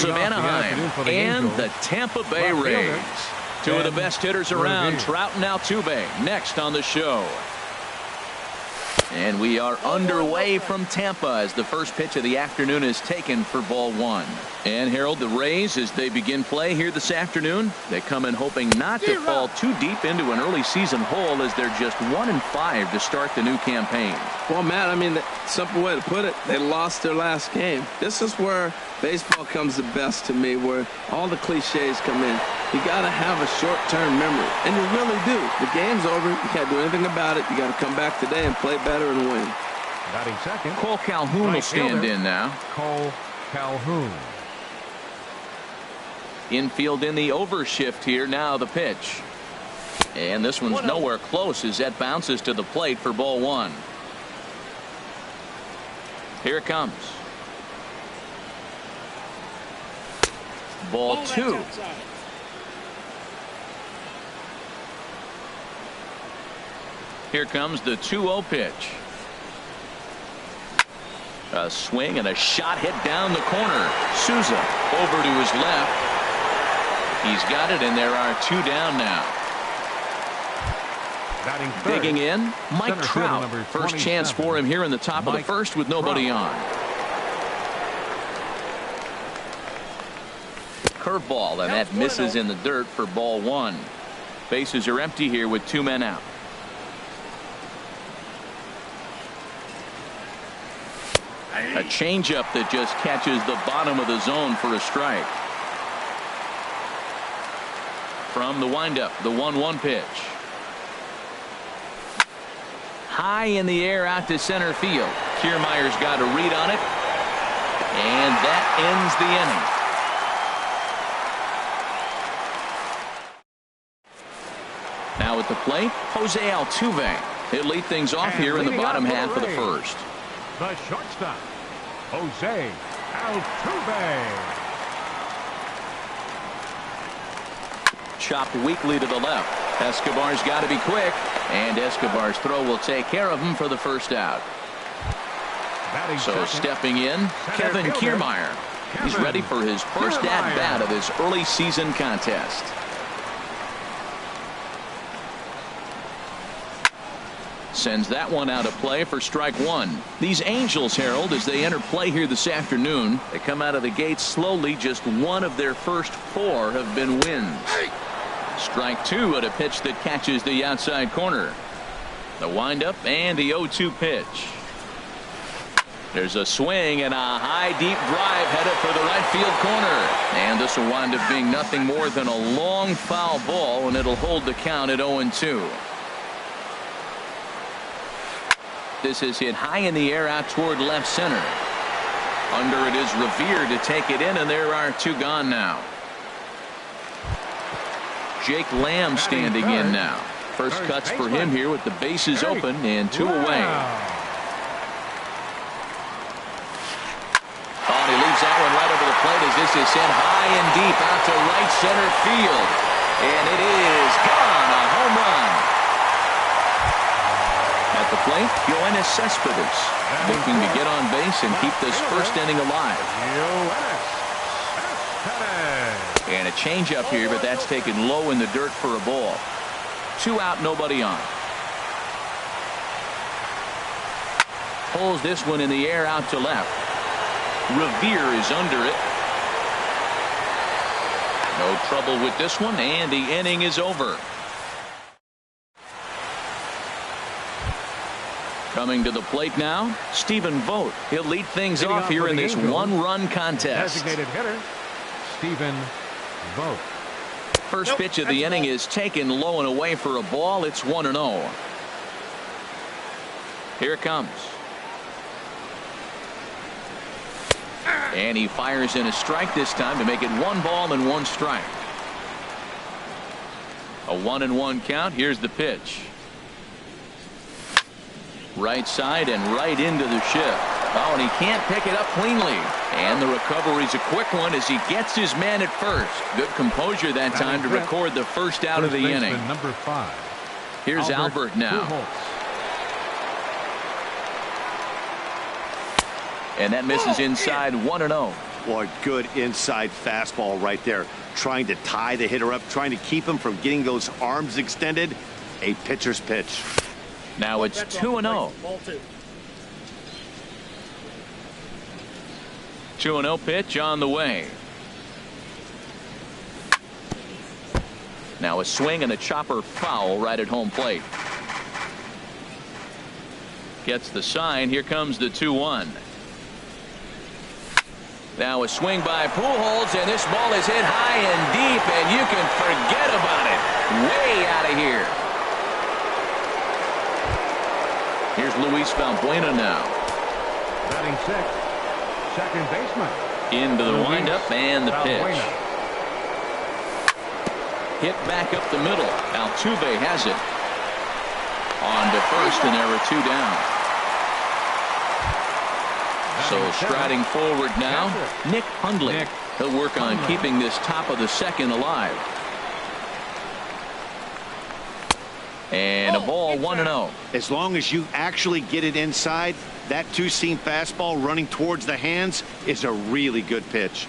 of Anaheim and the Tampa Bay Rays. Two of the best hitters around, Trout and Altuve, next on the show. And we are underway from Tampa as the first pitch of the afternoon is taken for ball one. And Harold, the Rays, as they begin play here this afternoon, they come in hoping not to fall too deep into an early season hole as they're just 1-5 to start the new campaign. Well, Matt, I mean, the simple way to put it, they lost their last game. This is where baseball comes the best to me, where all the cliches come in. You got to have a short-term memory, and you really do. The game's over. You can't do anything about it. You got to come back today and play better and win. Batting second. Cole Calhoun will stand in now. Cole Calhoun. Infield in the overshift here. Now the pitch. And this one's nowhere close as that bounces to the plate for ball one. Here it comes. Ball two. Here comes the 2-0 pitch. A swing and a shot hit down the corner. Souza over to his left. He's got it, and there are two down now. Digging in, Mike Trout. First chance for him here in the top of the first with nobody on. Curveball, and that misses in the dirt for ball one. Bases are empty here with two men out. A changeup that just catches the bottom of the zone for a strike. From the windup, the 1-1 pitch. High in the air out to center field. Kiermaier's got a read on it. And that ends the inning. Now at the plate, Jose Altuve. He'll lead things off here in the bottom half of the first. The shortstop, Jose Altuve. Chopped weakly to the left. Escobar's got to be quick, and Escobar's throw will take care of him for the first out. So stepping in, Kevin Kiermaier. He's ready for his first at-bat of this early season contest. Sends that one out of play for strike one. These Angels, Harold, as they enter play here this afternoon, they come out of the gate slowly. Just one of their first four have been wins. Strike two at a pitch that catches the outside corner. The windup and the 0-2 pitch. There's a swing and a high deep drive headed for the right field corner. And this will wind up being nothing more than a long foul ball, and it'll hold the count at 0-2. This is hit high in the air out toward left center. Under it is Revere to take it in, and there are two gone now. Jake Lamb standing in now. First cuts for him here with the bases open and two away. Oh, he leaves that one right over the plate as this is sent high and deep out to right center field. And it is gone. A home run. At the plate, Yoenis Cespedes looking to get on base and keep this first inning alive. And a changeup here, but that's taken low in the dirt for a ball. Two out, nobody on. Pulls this one in the air out to left. Revere is under it. No trouble with this one, and the inning is over. Coming to the plate now, Stephen Vogt. He'll lead things off here in this one-run contest. Designated hitter, Stephen Vogt. First pitch of the inning is taken low and away for a ball. It's 1-0. Here it comes. And he fires in a strike this time to make it 1 ball and 1 strike. A 1-1 count. Here's the pitch. Right side and right into the shift. Oh, and he can't pick it up cleanly. And the recovery's a quick one as he gets his man at first. Good composure that time to record the first out of the inning. Number 5. Here's Albert now. And that misses inside 1-0. Boy, good inside fastball right there. Trying to tie the hitter up, trying to keep him from getting those arms extended. A pitcher's pitch. Now it's 2-0. 2-0 pitch on the way. Now a swing and a chopper foul right at home plate. Gets the sign. Here comes the 2-1. Now a swing by Pujols, and this ball is hit high and deep, and you can forget about it. Way out of here. Here's Luis Valbuena now. Batting sixth, second baseman. Into the windup and the pitch. Hit back up the middle. Altuve has it. On to first, and there are 2 down. So striding forward now, Nick Hundley. He'll work on keeping this top of the second alive. And a ball 1-0. As long as you actually get it inside, that two-seam fastball running towards the hands is a really good pitch.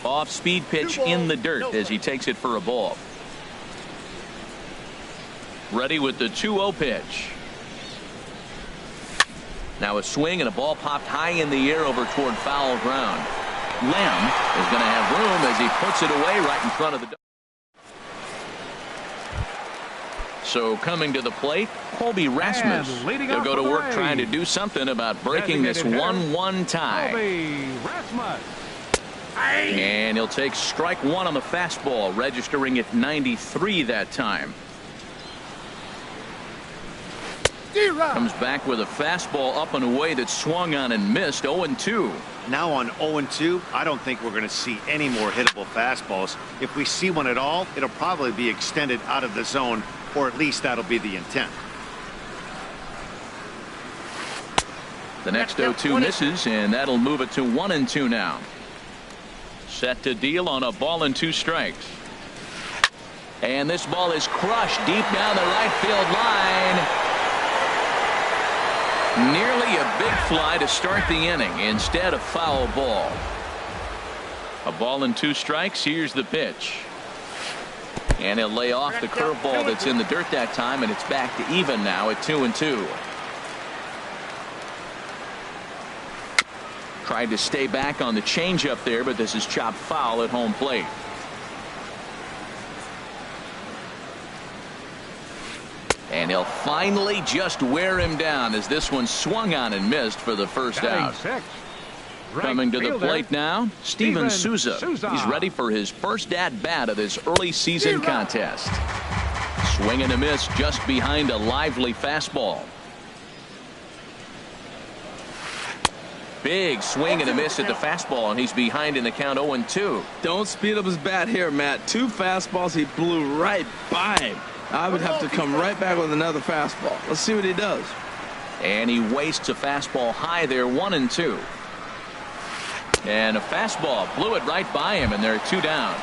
Off-speed pitch in the dirt as he takes it for a ball. Ready with the 2-0 pitch. Now a swing and a ball popped high in the air over toward foul ground. Lamb is going to have room as he puts it away right in front of the. So coming to the plate, Colby Rasmus. He'll go to work trying to do something about breaking this 1-1 tie. And he'll take strike 1 on the fastball, registering at 93 that time. Comes back with a fastball up and away that swung on and missed. 0-2. Now on 0-2, I don't think we're going to see any more hittable fastballs. If we see one at all, it'll probably be extended out of the zone, or at least that'll be the intent. The next 0-2 misses, and that'll move it to 1-2 now. Set to deal on a ball and 2 strikes. And this ball is crushed deep down the right field line. Nearly a big fly to start the inning. Instead, a foul ball. A ball and 2 strikes. Here's the pitch. And he'll lay off the curveball that's in the dirt that time, and it's back to even now at 2-2. Tried to stay back on the changeup there, but this is chopped foul at home plate. And he'll finally just wear him down as this one swung on and missed for the first out. Coming to the plate now, Steven Souza. He's ready for his first at-bat of this early season contest. Swing and a miss just behind a lively fastball. Big swing and a miss at the fastball, and he's behind in the count 0-2. Don't speed up his bat here, Matt. 2 fastballs, he blew right by him. I would have to come right back with another fastball. Let's see what he does. And he wastes a fastball high there, 1-2. And a fastball blew it right by him, and there are 2 down.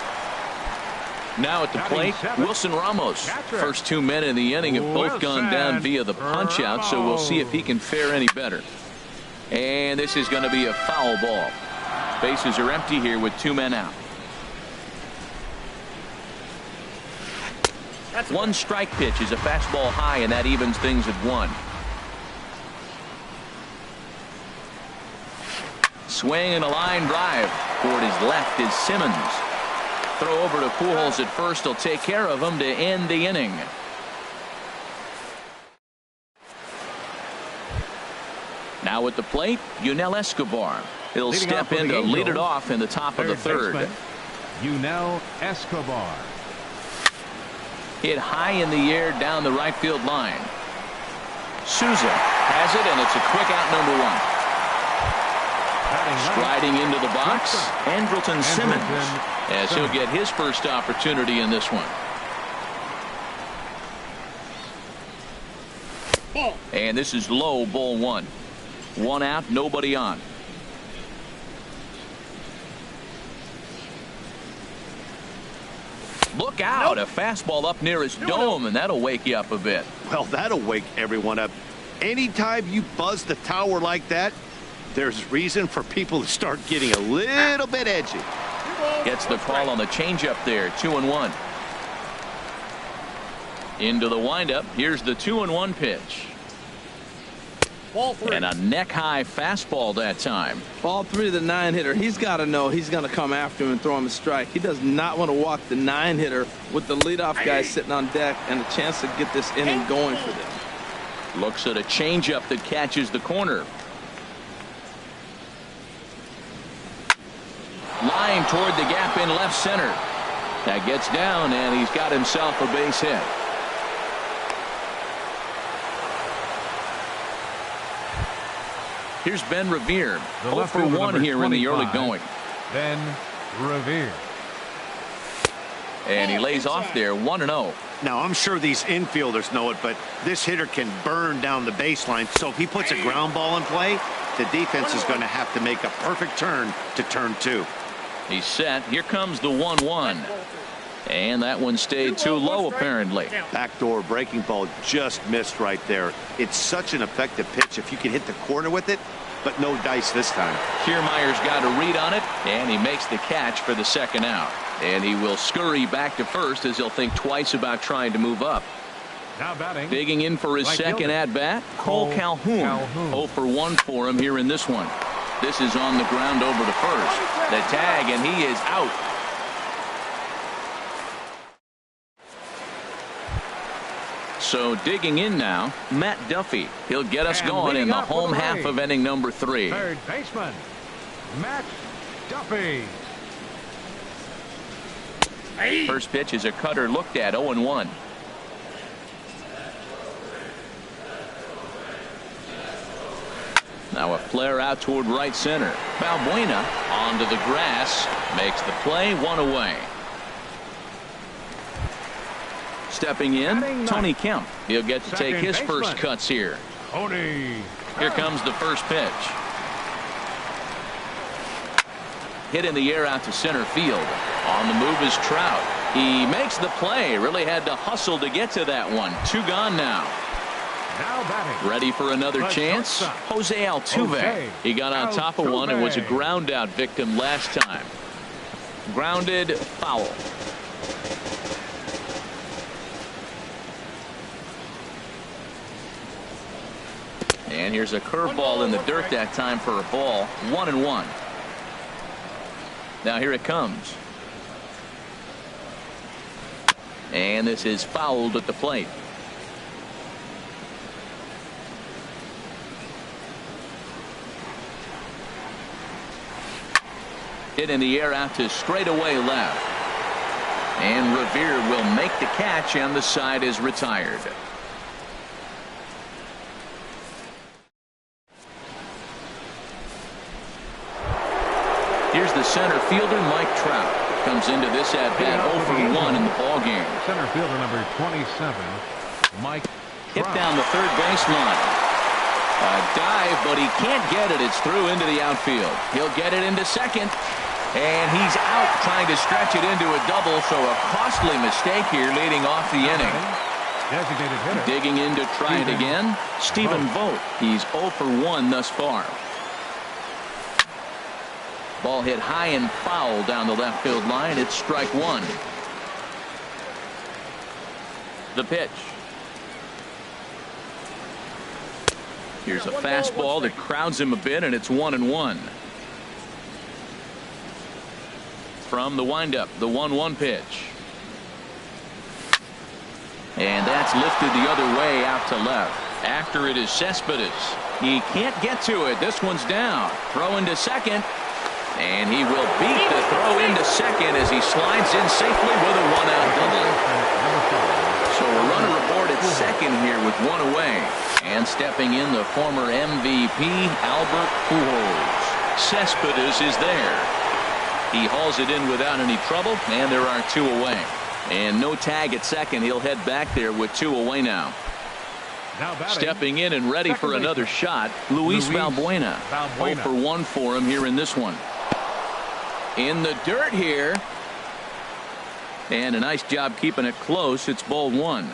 Now at the plate, Wilson Ramos. First 2 men in the inning have both gone down via the punch out, so we'll see if he can fare any better. And this is going to be a foul ball. Bases are empty here with 2 men out. 1 strike pitch is a fastball high, and that evens things at 1. Swing and a line drive. Toward his left is Simmons. Throw over to Pujols at first. He'll take care of him to end the inning. Now at the plate, Yunel Escobar. He'll step in to lead it off in the top of the 3rd. Yunel Escobar. Hit high in the air down the right field line. Souza has it, and it's a quick out, number 1. Striding into the box, Andrelton Simmons, as he'll get his first opportunity in this one. And this is low, ball 1. 1 out, nobody on. Look out, a fastball up near his dome, and that'll wake you up a bit. Well, that'll wake everyone up. Anytime you buzz the tower like that, there's reason for people to start getting a little bit edgy. Gets the call on the changeup there, 2-1. Into the windup. Here's the 2-1 pitch. Ball 3. And a neck-high fastball that time. Ball 3 to the 9-hitter. He's got to know he's going to come after him and throw him a strike. He does not want to walk the 9-hitter with the leadoff guy sitting on deck and a chance to get this inning going for them. Looks at a changeup that catches the corner. Line toward the gap in left center. That gets down, and he's got himself a base hit. Here's Ben Revere. 0 for 1 here in the early going. Ben Revere. And he lays off there, 1-0. Now, I'm sure these infielders know it, but this hitter can burn down the baseline. So if he puts a ground ball in play, the defense is going to have to make a perfect turn to turn 2. He's set. Here comes the 1-1. And that one stayed too low, apparently. Backdoor breaking ball just missed right there. It's such an effective pitch if you can hit the corner with it, but no dice this time. Kiermaier's got a read on it, and he makes the catch for the second out. And he will scurry back to first as he'll think twice about trying to move up. Now batting. Digging in for his second at-bat, Cole Calhoun. 0 for 1 for him here in this one. This is on the ground over to first. The tag, and he is out. So digging in now, Matt Duffy. He'll get us going in the home half of inning number 3. Third baseman, Matt Duffy. First pitch is a cutter looked at, 0-1. Now a flare out toward right center. Balbuena onto the grass, makes the play, 1 away. Stepping in, Tony Kemp. He'll get to take his first cuts here. Here comes the first pitch. Hit in the air out to center field. On the move is Trout. He makes the play. Really had to hustle to get to that one. 2 gone now. Now batting. Ready for another chance? Jose Altuve. He got on top of one and was a ground out victim last time. Grounded, foul. And here's a curveball in the dirt that time for a ball. 1-1. Now here it comes. And this is fouled at the plate. Hit in the air out to straightaway left. And Revere will make the catch, and the side is retired. Here's the center fielder, Mike Trout. Comes into this at-bat 0 for 1 in the ballgame. Center fielder number 27, Mike Trout. Hit down the third baseline. A dive, but he can't get it. It's through into the outfield. He'll get it into second. And he's out trying to stretch it into a double, so a costly mistake here leading off the inning. Designated hitter. Digging in to try it again, Stephen Vogt. He's 0 for 1 thus far. Ball hit high and foul down the left field line. It's strike 1. The pitch. Here's a fastball that crowds him a bit, and it's 1-1. From the windup, the 1-1 pitch. And that's lifted the other way out to left. After it is Cespedes. He can't get to it. This one's down. Throw into second. And he will beat the throw into second as he slides in safely with a 1-out double. So a runner aboard at second here with 1 away. And stepping in, the former MVP, Albert Pujols. Cespedes is there. He hauls it in without any trouble, and there are 2 away. And no tag at second. He'll head back there with 2 away now. Now batting, Stepping in and ready for another shot, Luis Valbuena. 0 for 1 for him here in this one. In the dirt here. And a nice job keeping it close. It's ball 1.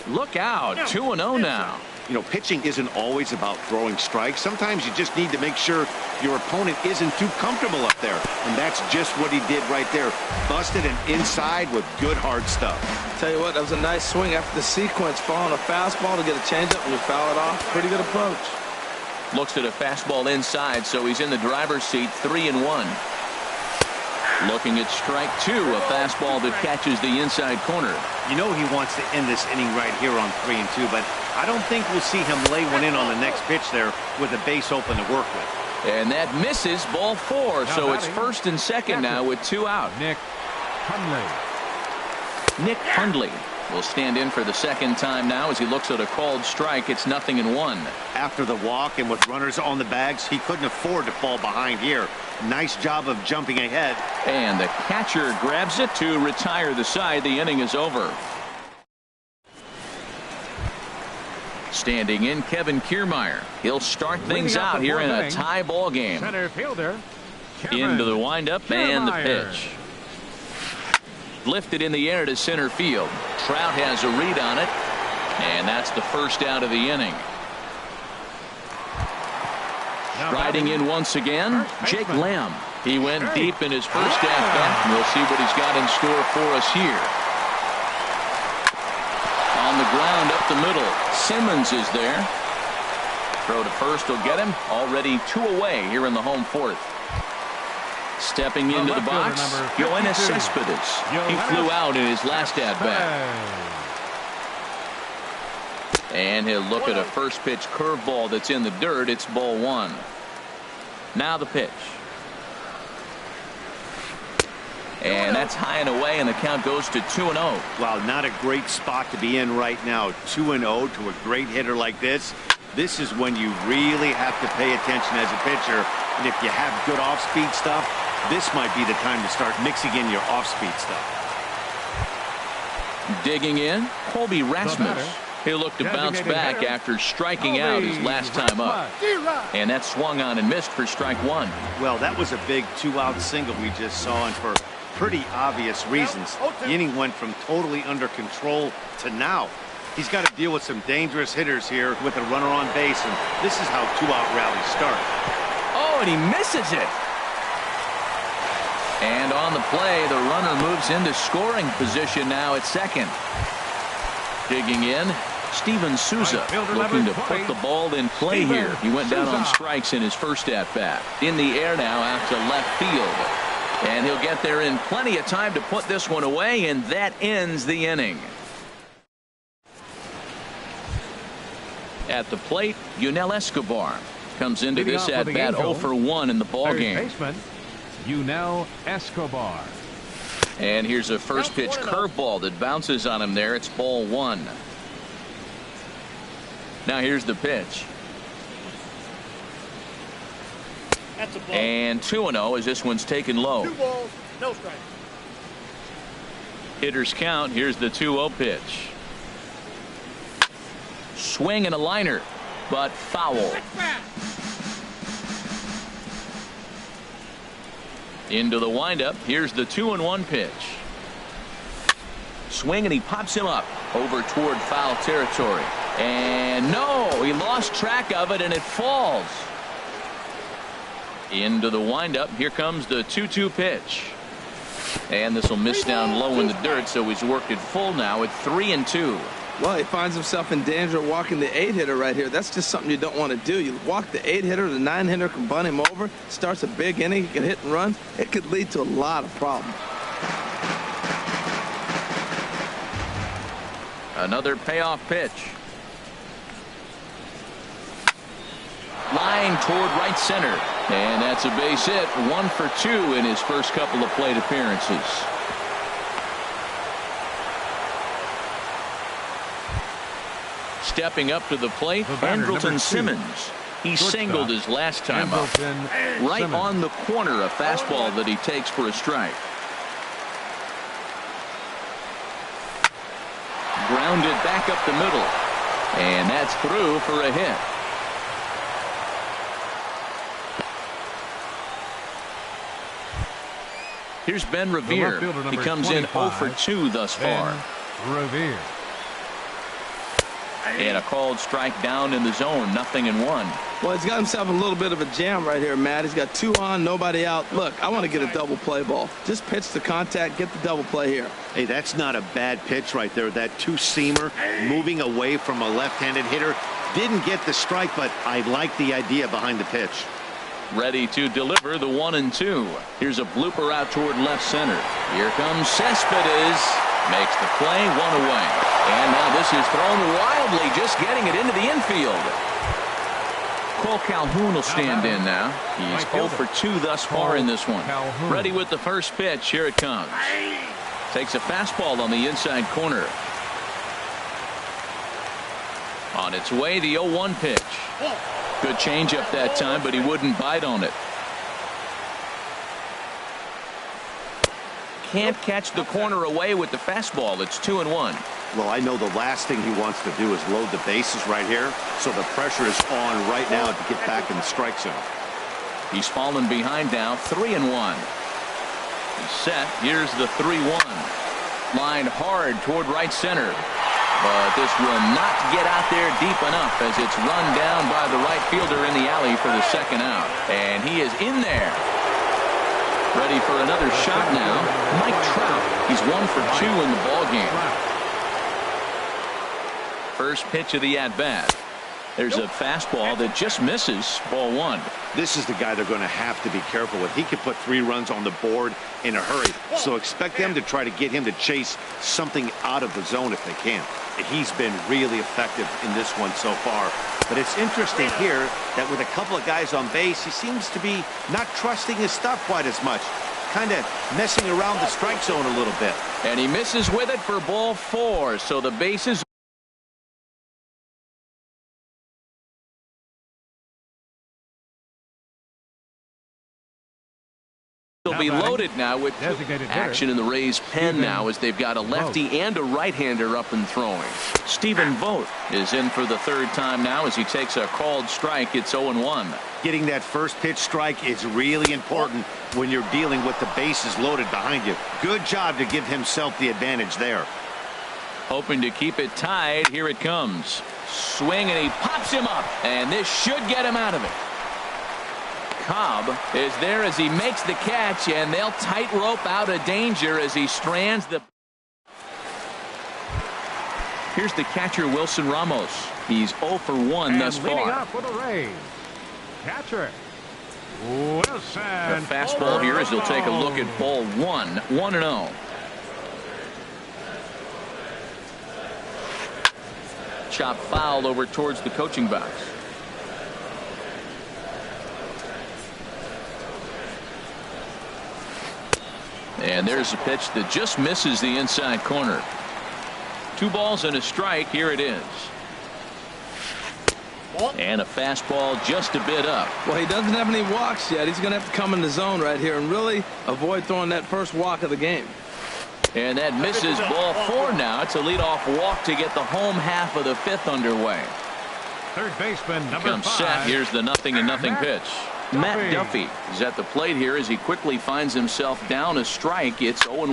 Look out. 2-0 now. You know, pitching isn't always about throwing strikes. Sometimes you just need to make sure your opponent isn't too comfortable up there. And that's just what he did right there. Busted an inside with good hard stuff. Tell you what, that was a nice swing after the sequence. Following a fastball to get a changeup and you foul it off. Pretty good approach. Looks at a fastball inside, so he's in the driver's seat. 3-1. Looking at strike 2, a fastball that catches the inside corner. You know he wants to end this inning right here on 3-2, but I don't think we'll see him lay one in on the next pitch there with a base open to work with. And that misses, ball 4. Now So it's batting, 1st and 2nd now with 2 out. Nick Hundley. Nick Hundley will stand in for the 2nd time now as he looks at a called strike. It's 0-1. After the walk and with runners on the bags, he couldn't afford to fall behind here. Nice job of jumping ahead. And the catcher grabs it to retire the side. The inning is over. Standing in, Kevin Kiermaier. He'll start things out here in a tie ball game. Center fielder. Into the windup and the pitch. Lifted in the air to center field. Trout has a read on it. And that's the first out of the inning. Striding in once again, Jake Lamb. He went deep in his first at-bat. We'll see what he's got in store for us here. On the ground up the middle, Simmons is there. Throw to first will get him. Already 2 away here in the home 4th. Stepping into the box, Yoenis Cespedes. He flew out in his last at-bat. And he'll look at a first pitch curveball that's in the dirt. It's ball 1. Now the pitch. And that's high and away, and the count goes to 2-0. Wow, not a great spot to be in right now. 2-0 to a great hitter like this. This is when you really have to pay attention as a pitcher. And if you have good off-speed stuff, this might be the time to start mixing in your off-speed stuff. Digging in, Colby Rasmus. He'll look to bounce back after striking out his last time up. And that swung on and missed for strike 1. Well, that was a big 2-out single we just saw, and for pretty obvious reasons. The inning went from totally under control to now. He's got to deal with some dangerous hitters here with a runner on base, and this is how 2-out rallies start. Oh, and he misses it. And on the play, the runner moves into scoring position now at second. Digging in, Steven Souza looking to put the ball in play here. He went down on strikes in his first at-bat. In the air now out to left field. And he'll get there in plenty of time to put this one away, and that ends the inning. At the plate, Yunel Escobar comes into this at-bat 0 for 1 in the ballgame. Yunel Escobar. And here's a first pitch curveball that bounces on him there. It's ball 1. Now here's the pitch. And 2-0 as this one's taken low. 2 balls, no strike. Hitters count. Here's the 2-0 pitch. Swing and a liner, but foul. Into the windup. Here's the 2-1 pitch. Swing and he pops him up over toward foul territory. And no, he lost track of it and it falls. Into the windup. Here comes the 2-2 pitch. And this will miss down low in the dirt, so he's worked it full now at 3-2. Well, he finds himself in danger of walking the 8-hitter right here. That's just something you don't want to do. You walk the 8-hitter, the 9-hitter can bunt him over, starts a big inning, he can hit and run. It could lead to a lot of problems. Another payoff pitch. Line toward right center. And that's a base hit. 1 for 2 in his first couple of plate appearances. Stepping up to the plate, Andrelton Simmons. He singled his last time up. Right on the corner, a fastball that he takes for a strike. Grounded back up the middle. And that's through for a hit. Here's Ben Revere. He comes in 0 for 2 thus far. Revere. And a called strike down in the zone, 0-1. Well, he's got himself a little bit of a jam right here, Matt. He's got 2 on, nobody out. Look, I want to get a double play ball. Just pitch the contact, get the double play here. Hey, that's not a bad pitch right there. That two-seamer moving away from a left-handed hitter. Didn't get the strike, but I like the idea behind the pitch. Ready to deliver the 1-2. Here's a blooper out toward left center. Here comes Cespedes. Makes the play, 1 away. And now this is thrown wildly, just getting it into the infield. Cole Calhoun will stand in now. He's 0 for 2 thus far in this one. Ready with the first pitch. Here it comes. Takes a fastball on the inside corner. On its way, the 0-1 pitch. Good changeup that time, but he wouldn't bite on it. Can't catch the corner away with the fastball. It's 2-1. Well, I know the last thing he wants to do is load the bases right here, so the pressure is on right now to get back in the strike zone. He's fallen behind now, 3-1. He's set. Here's the 3-1. Lined hard toward right center. But this will not get out there deep enough as it's run down by the right fielder in the alley for the second out. And he is in there. Ready for another shot now. Mike Trout. He's 1 for 2 in the ballgame. First pitch of the at-bat. There's a fastball that just misses. Ball 1. This is the guy they're going to have to be careful with. He can put 3 runs on the board in a hurry. So expect them to try to get him to chase something out of the zone if they can. He's been really effective in this one so far. But it's interesting here that with a couple of guys on base, he seems to be not trusting his stuff quite as much. Kind of messing around the strike zone a little bit. And he misses with it for ball 4. So the bases will be loaded now with action in the Rays pen now as they've got a lefty and a right-hander up and throwing. Stephen Vogt is in for the 3rd time now as he takes a called strike. It's 0-1. Getting that first pitch strike is really important when you're dealing with the bases loaded behind you. Good job to give himself the advantage there. Hoping to keep it tied. Here it comes. Swing, and he pops him up, and this should get him out of it. Cobb is there as he makes the catch, and they'll tightrope out of danger as he strands the. Here's the catcher, Wilson Ramos. He's 0 for 1 thus far. Leading up for the Rays, catcher Wilson. The fastball here as he'll take a look at ball 1. 1-0. Chop foul over towards the coaching box. And there's a pitch that just misses the inside corner. 2 balls and a strike. Here it is. And a fastball just a bit up. Well, he doesn't have any walks yet. He's going to have to come in the zone right here and really avoid throwing that first walk of the game. And that misses ball 4 now. It's a leadoff walk to get the home half of the 5th underway. Third baseman, number 5. Set. Here's the 0-0 pitch. Matt Duffy is at the plate here as he quickly finds himself down a strike. It's 0-1.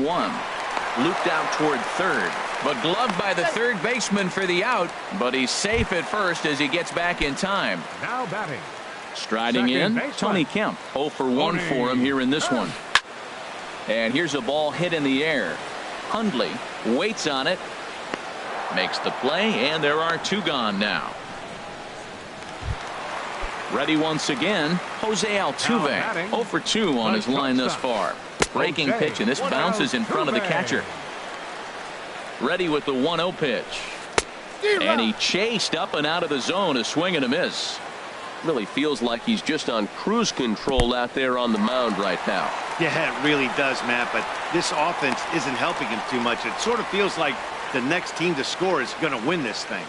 Looped out toward third, but gloved by the third baseman for the out. But he's safe at first as he gets back in time. Now batting. Striding in, Tony Kemp. 0 for 1 for him here in this one. And here's a ball hit in the air. Hundley waits on it, makes the play, and there are 2 gone now. Ready once again, Jose Altuve, 0 for 2 on his line thus far. Breaking pitch, and this bounces in front of the catcher. Ready with the 1-0 pitch. And he chased up and out of the zone, a swing and a miss. Really feels like he's just on cruise control out there on the mound right now. Yeah, it really does, Matt, but this offense isn't helping him too much. It sort of feels like the next team to score is going to win this thing.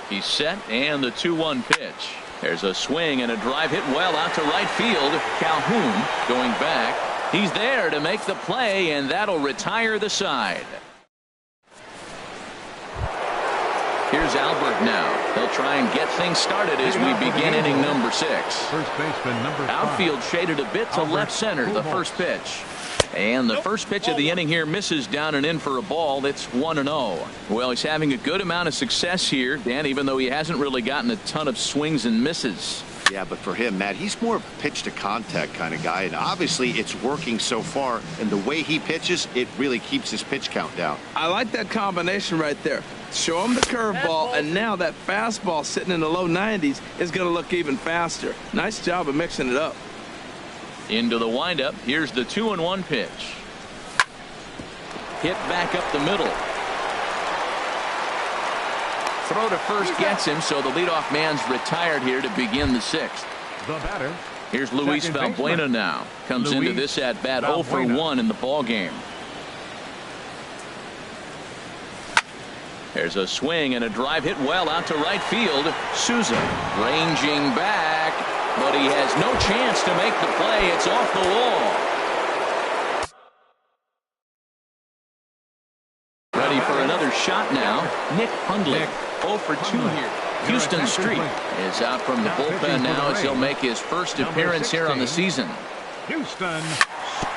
He's set, and the 2-1 pitch. There's a swing and a drive hit well out to right field. Calhoun going back. He's there to make the play, and that'll retire the side. is Albert now. He'll try and get things started as we begin inning number 6. First baseman number 5. Outfield shaded a bit to left center. The first pitch. And the first pitch of the inning here misses down and in for a ball. It's 1-0. Well, he's having a good amount of success here, Dan, even though he hasn't really gotten a ton of swings and misses. Yeah, but for him, Matt, he's more pitch to contact kind of guy, and obviously it's working so far, and the way he pitches, it really keeps his pitch count down. I like that combination right there. Show him the curveball, and now that fastball sitting in the low 90s is going to look even faster. Nice job of mixing it up. Into the windup. Here's the 2-1 pitch. Hit back up the middle. Throw to first gets him, so the leadoff man's retired here to begin the 6th. The batter. Here's Luis Valbuena now. Comes into this at bat 0 for 1 in the ball game. There's a swing and a drive hit well out to right field. Souza ranging back, but he has no chance to make the play. It's off the wall. Ready for another shot now. Nick Hundley, 0 for 2 here. Houston Street is out from the bullpen now as he'll make his first appearance here on the season. Houston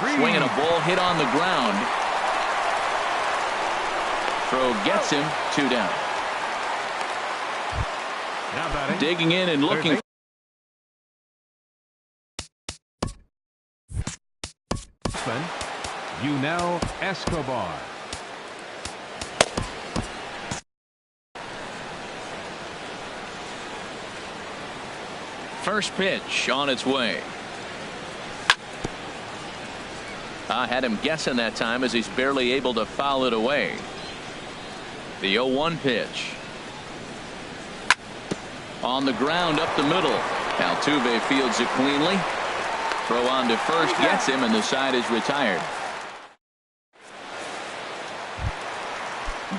Swinging a ball hit on the ground. Throw gets him, 2 down. Digging in and looking. Yunel Escobar. First pitch on its way. I had him guessing that time as he's barely able to foul it away. The 0-1 pitch. On the ground up the middle. Altuve fields it cleanly. Throw on to first gets him, and the side is retired.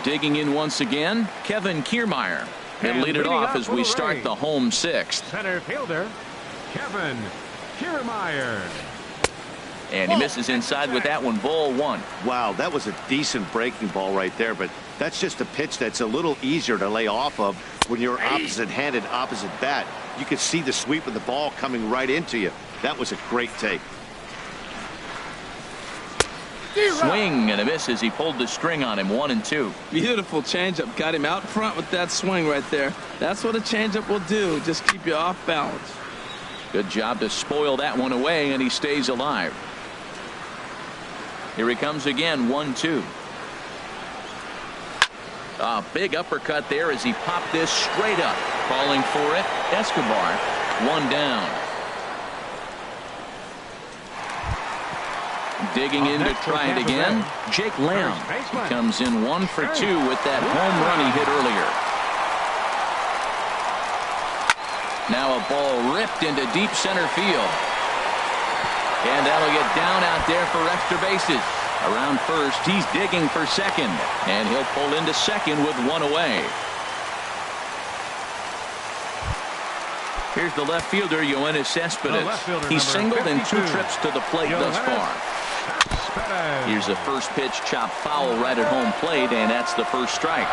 Digging in once again, Kevin Kiermaier. He'll lead it off as we start the home 6th. Center fielder Kevin Kiermaier. And he misses inside with that one. Ball 1. Wow, that was a decent breaking ball right there, but that's just a pitch that's a little easier to lay off of when you're opposite-handed, opposite bat. You could see the sweep of the ball coming right into you. That was a great take. Swing and a miss as he pulled the string on him. 1-2. Beautiful changeup. Got him out front with that swing right there. That's what a changeup will do. Just keep you off balance. Good job to spoil that one away, and he stays alive. Here he comes again. 1-2. A big uppercut there as he popped this straight up. Calling for it. Escobar. 1 down. Digging in to try it again. Jake Lamb comes in 1 for 2 with that home run he hit earlier. Now a ball ripped into deep center field. And that'll get down out there for extra bases. Around first, he's digging for second. And he'll pull into second with 1 away. Here's the left fielder, Yoenis Cespedes. He's singled in 2 trips to the plate thus far. Here's the first pitch, chop foul right at home plate, and that's the first strike.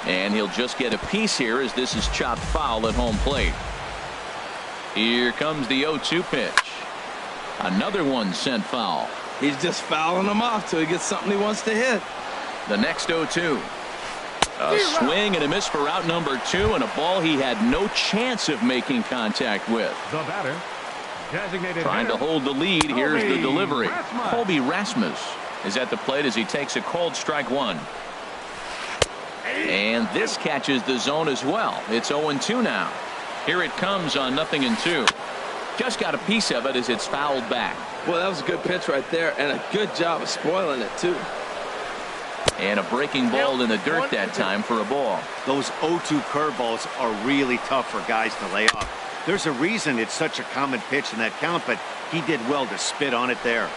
And he'll just get a piece here as this is chopped foul at home plate. Here comes the 0-2 pitch. Another one sent foul. He's just fouling them off till he gets something he wants to hit. The next 0-2. A swing and a miss for out number 2, and a ball he had no chance of making contact with. The batter, designated trying to hold the lead. Here's the delivery. Colby Rasmus is at the plate as he takes a called strike 1. And this catches the zone as well. It's 0-2 now. Here it comes on 0-2. Just got a piece of it as it's fouled back. Well, that was a good pitch right there, and a good job of spoiling it too. And a breaking ball in the dirt that time for a ball. Those 0-2 curveballs are really tough for guys to lay off. There's a reason it's such a common pitch in that count, but he did well to spit on it there.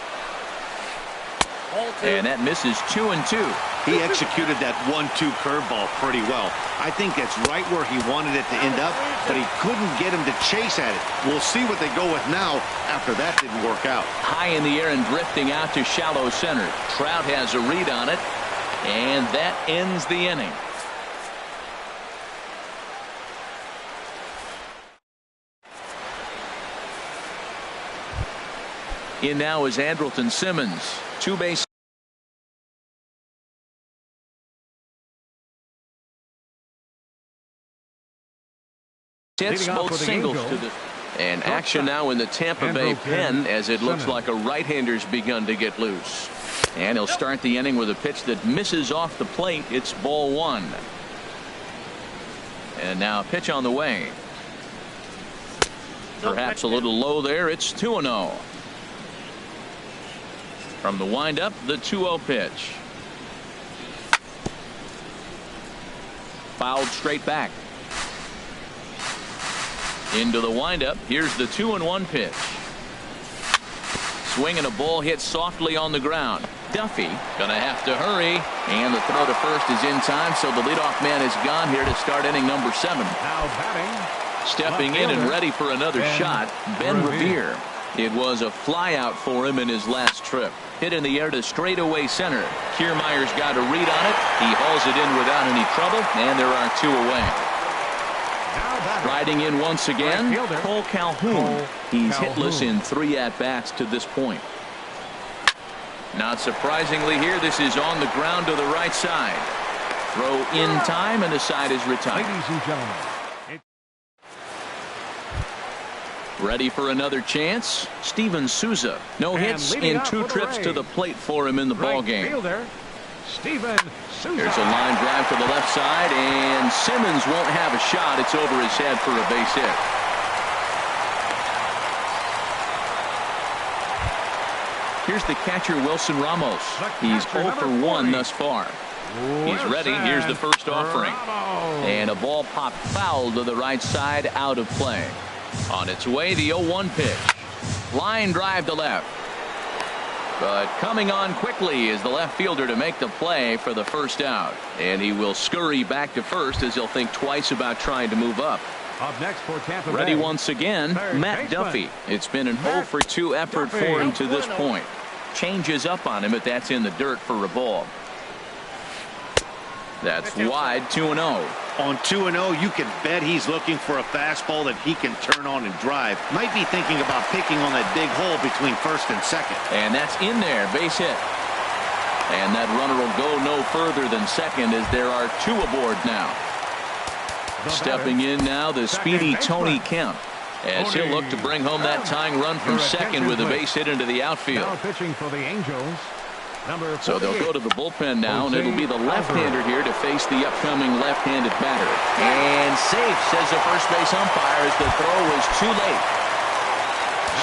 And that misses 2-2. He executed that 1-2 curveball pretty well. I think that's right where he wanted it to end up, but he couldn't get him to chase at it. We'll see what they go with now after that didn't work out. High in the air and drifting out to shallow center. Trout has a read on it. And that ends the inning. In now is Andrelton Simmons. 2 base. Hits both singles to the. And action now in the Tampa Bay pen as it looks like a right-hander's begun to get loose. And he'll start the inning with a pitch that misses off the plate. It's ball 1. And now a pitch on the way. Perhaps a little low there. It's 2-0. From the windup, the 2-0 pitch. Fouled straight back. Into the windup. Here's the 2-1 pitch. Swing and a ball hit softly on the ground. Duffy gonna have to hurry, and the throw to first is in time, so the leadoff man is gone here to start inning number 7. Now batting. Stepping in and ready for another shot, Ben Revere. It was a flyout for him in his last trip. Hit in the air to straightaway center. Kiermaier's got a read on it. He hauls it in without any trouble, and there are 2 away. Riding in once again, Cole Calhoun. He's hitless in 3 at-bats to this point. Not surprisingly here, this is on the ground to the right side. Throw in time, and the side is retired. Ladies and gentlemen. Ready for another chance? Steven Souza. No hits in 2 trips to the plate for him in the ballgame. Steven Souza. There's a line drive to the left side, and Simmons won't have a shot. It's over his head for a base hit. Here's the catcher, Wilson Ramos. He's 0 for 1 thus far. He's ready. Here's the first offering. And a ball popped foul to the right side, out of play. On its way, the 0-1 pitch. Line drive to left. But coming on quickly is the left fielder to make the play for the first out. And he will scurry back to first as he'll think twice about trying to move up. Up next for Tampa Ready Bay, once again, Matt Duffy. It's been an 0 for 2 effort for him to this point. Changes up on him, but that's in the dirt for a ball. That's wide, 2-0. On 2-0, you can bet he's looking for a fastball that he can turn on and drive. Might be thinking about picking on that big hole between first and second. And that's in there, base hit. And that runner will go no further than second as there are 2 aboard now. Stepping in now, the speedy Tony Kemp, as he'll look to bring home that tying run from second with a base hit into the outfield. Now pitching for the Angels. So they'll go to the bullpen now, and it'll be the left-hander here to face the upcoming left-handed batter. And safe, says the first base umpire, as the throw was too late.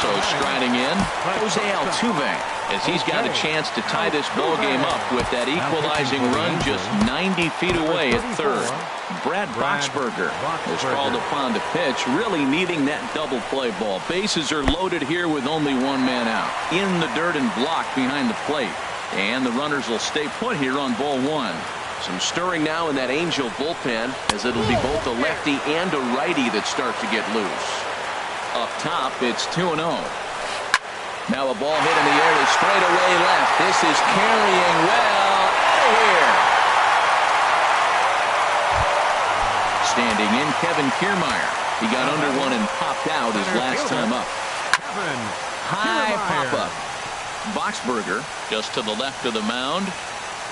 So striding in, Jose Altuve, as he's got a chance to tie this ball game up with that equalizing run just 90 feet away at third. Brad Boxberger is called upon to pitch, really needing that double play ball. Bases are loaded here with only 1 man out. In the dirt and blocked behind the plate. And the runners will stay put here on ball 1. Some stirring now in that Angel bullpen, as it'll be both a lefty and a righty that start to get loose. Up top, it's 2-0. Now a ball hit in the air to straightaway left. This is carrying well out of here. Standing in, Kevin Kiermaier. He got under one and popped out his last time up. High pop-up. Boxberger just to the left of the mound.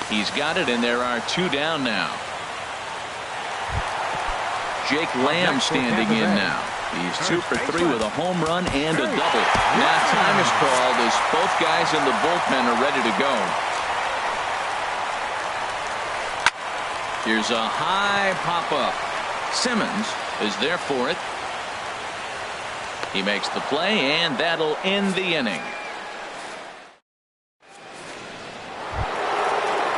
He's got it, and there are 2 down now. Jake Lamb standing in now. He's 2 for 3 with a home run and a double. Now time is called as both guys in the bullpen are ready to go. Here's a high pop-up. Simmons is there for it. He makes the play, and that'll end the inning.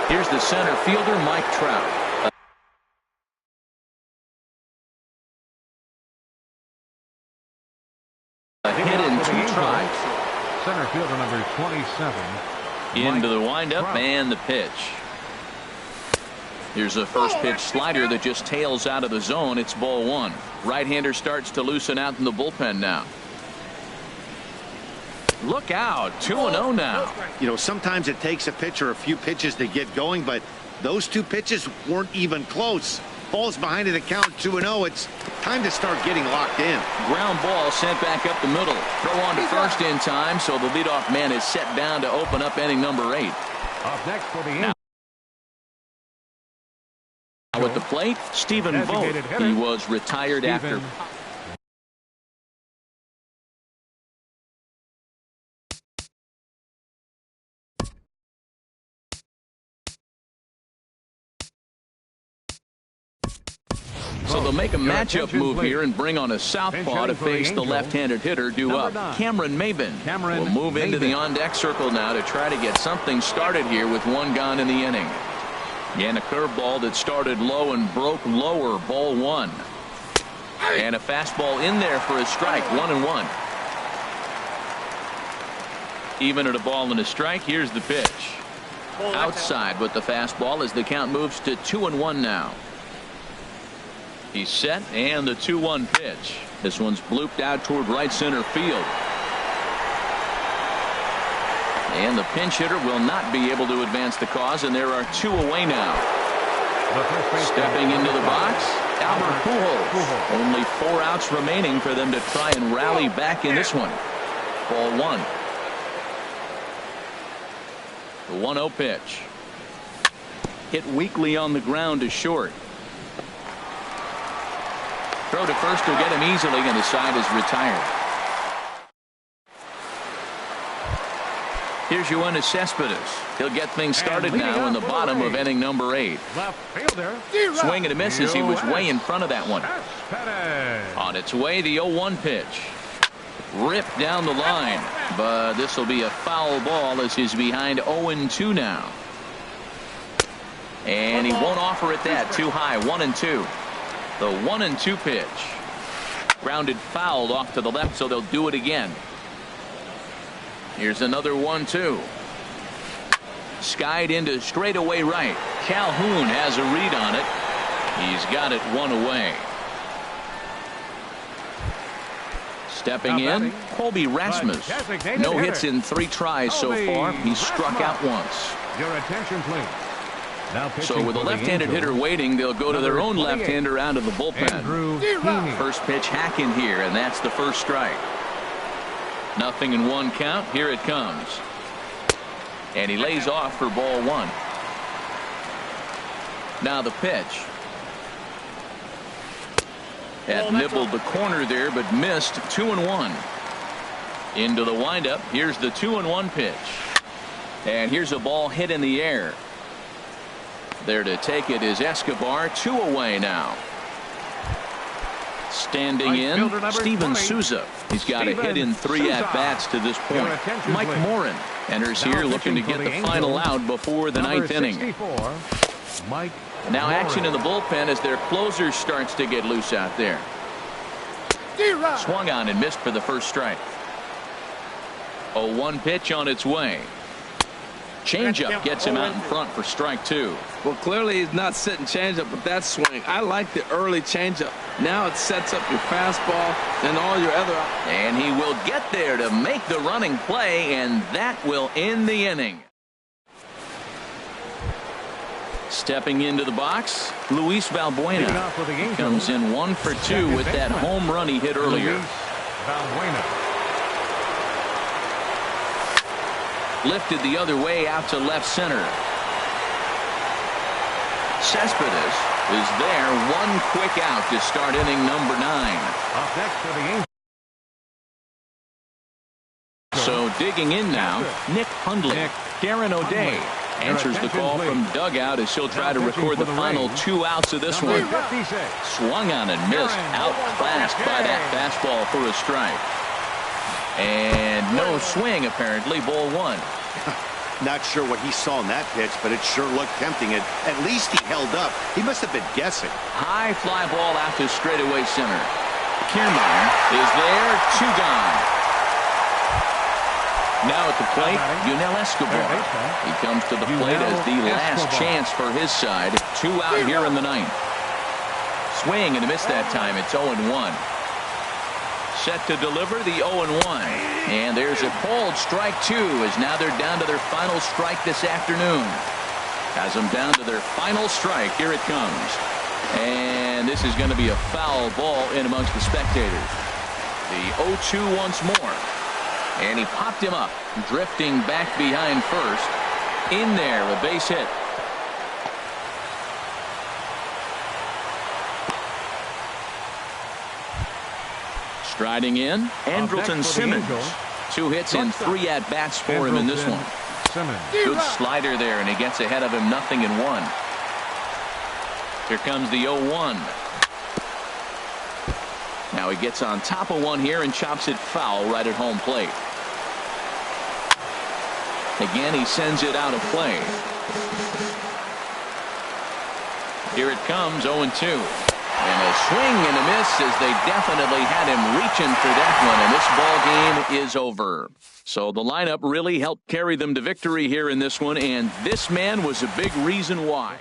Here's the center fielder, Mike Trout. A hit in 2 tries. Center fielder number 27. Into the windup and the pitch. Here's a first pitch slider that just tails out of the zone. It's ball 1. Right-hander starts to loosen out in the bullpen now. Look out, 2-0 now. You know, sometimes it takes a pitcher a few pitches to get going, but Those two pitches weren't even close. Ball's behind in the count 2-0. It's time to start getting locked in. Ground ball sent back up the middle. Throw on to first in time, so the leadoff man is set down to open up inning number 8. Up next for the Angels. Now at the plate, Stephen Vogt. He was retired after. So they'll make a matchup move here and bring on a southpaw to face the left-handed hitter due up. Cameron Maben will move into the on-deck circle now to try to get something started here with one gone in the inning. And a curveball that started low and broke lower, ball 1. And a fastball in there for a strike, 1-1. Even at a ball and a strike, here's the pitch. Outside with the fastball as the count moves to 2-1 now. He's set, and the 2-1 pitch. This one's blooped out toward right center field. And the pinch hitter will not be able to advance the cause, and there are 2 away now. Stepping into the box, Albert Pujols. Only 4 outs remaining for them to try and rally back in this one. Ball 1. The 1-0 pitch. Hit weakly on the ground to short. Throw to first will get him easily, and the side is retired. Here's Yoenis Cespedes. He'll get things started now in the bottom of inning number 8. Swing and a miss as he was way in front of that one. On its way, the 0-1 pitch. Ripped down the line, but this will be a foul ball as he's behind 0-2 now. And he won't offer it that. Too high, 1-2. The 1-2 pitch. Grounded fouled off to the left, so they'll do it again. Here's another 1-2. Skied into straightaway right. Calhoun has a read on it. He's got it 1 away. Stepping in, Colby Rasmus. No hits in 3 tries so far. He's struck out once. Your attention, please. So with a left-handed hitter waiting, they'll go to their own left-hander out of the bullpen. First pitch hack in here, and that's the first strike. Nothing in 1 count. Here it comes. And he lays off for ball 1. Now the pitch. Had nibbled the corner there, but missed. 2-1. Into the windup. Here's the 2-1 pitch. And here's a ball hit in the air. There to take it is Escobar. 2 away now. Standing in, Steven Souza. He's got a hit in 3 at-bats to this point. Mike Morin enters here looking to get the final out before the 9th inning. Now action in the bullpen as their closer starts to get loose out there. Swung on and missed for the first strike. 0-1 pitch on its way. Changeup gets him out in front for strike 2. Well, clearly he's not sitting changeup with that swing. I like the early changeup. Now it sets up your fastball and all your other. And he will get there to make the running play, and that will end the inning. Stepping into the box, Luis Valbuena comes in 1 for 2 with that home run he hit earlier. Lifted the other way out to left center. Cespedes is there. 1 quick out to start inning number 9. Up next for the Angels. So digging in now, Nick Hundley. Darren O'Day answers the call from dugout as he'll try to record the final 2 outs of this one. Swung on and missed. Outclassed by that fastball for a strike. And no swing apparently. Ball 1. Not sure what he saw in that pitch, but it sure looked tempting. At least he held up. He must have been guessing. High fly ball out to straightaway center. Kiermaier is there. 2 gone. Now at the plate, Yoenis Escobar. He comes to the plate as the last chance for his side. 2 out here in the 9th. Swing and a miss that time. It's 0-1. Set to deliver the 0-1. And there's a called strike 2 as now they're down to their final strike this afternoon. Has them down to their final strike. Here it comes. And this is going to be a foul ball in amongst the spectators. The 0-2 once more. And he popped him up, drifting back behind first. In there, a base hit. Striding in, Andrelton Simmons. 2 hits and 3 at-bats for him in this one. Good slider there, and he gets ahead of him, 0-1. Here comes the 0-1. Now he gets on top of one here and chops it foul right at home plate. Again, he sends it out of play. Here it comes, 0-2. And a swing and a miss as they definitely had him reaching for that one. And this ball game is over. So the lineup really helped carry them to victory here in this one. And this man was a big reason why.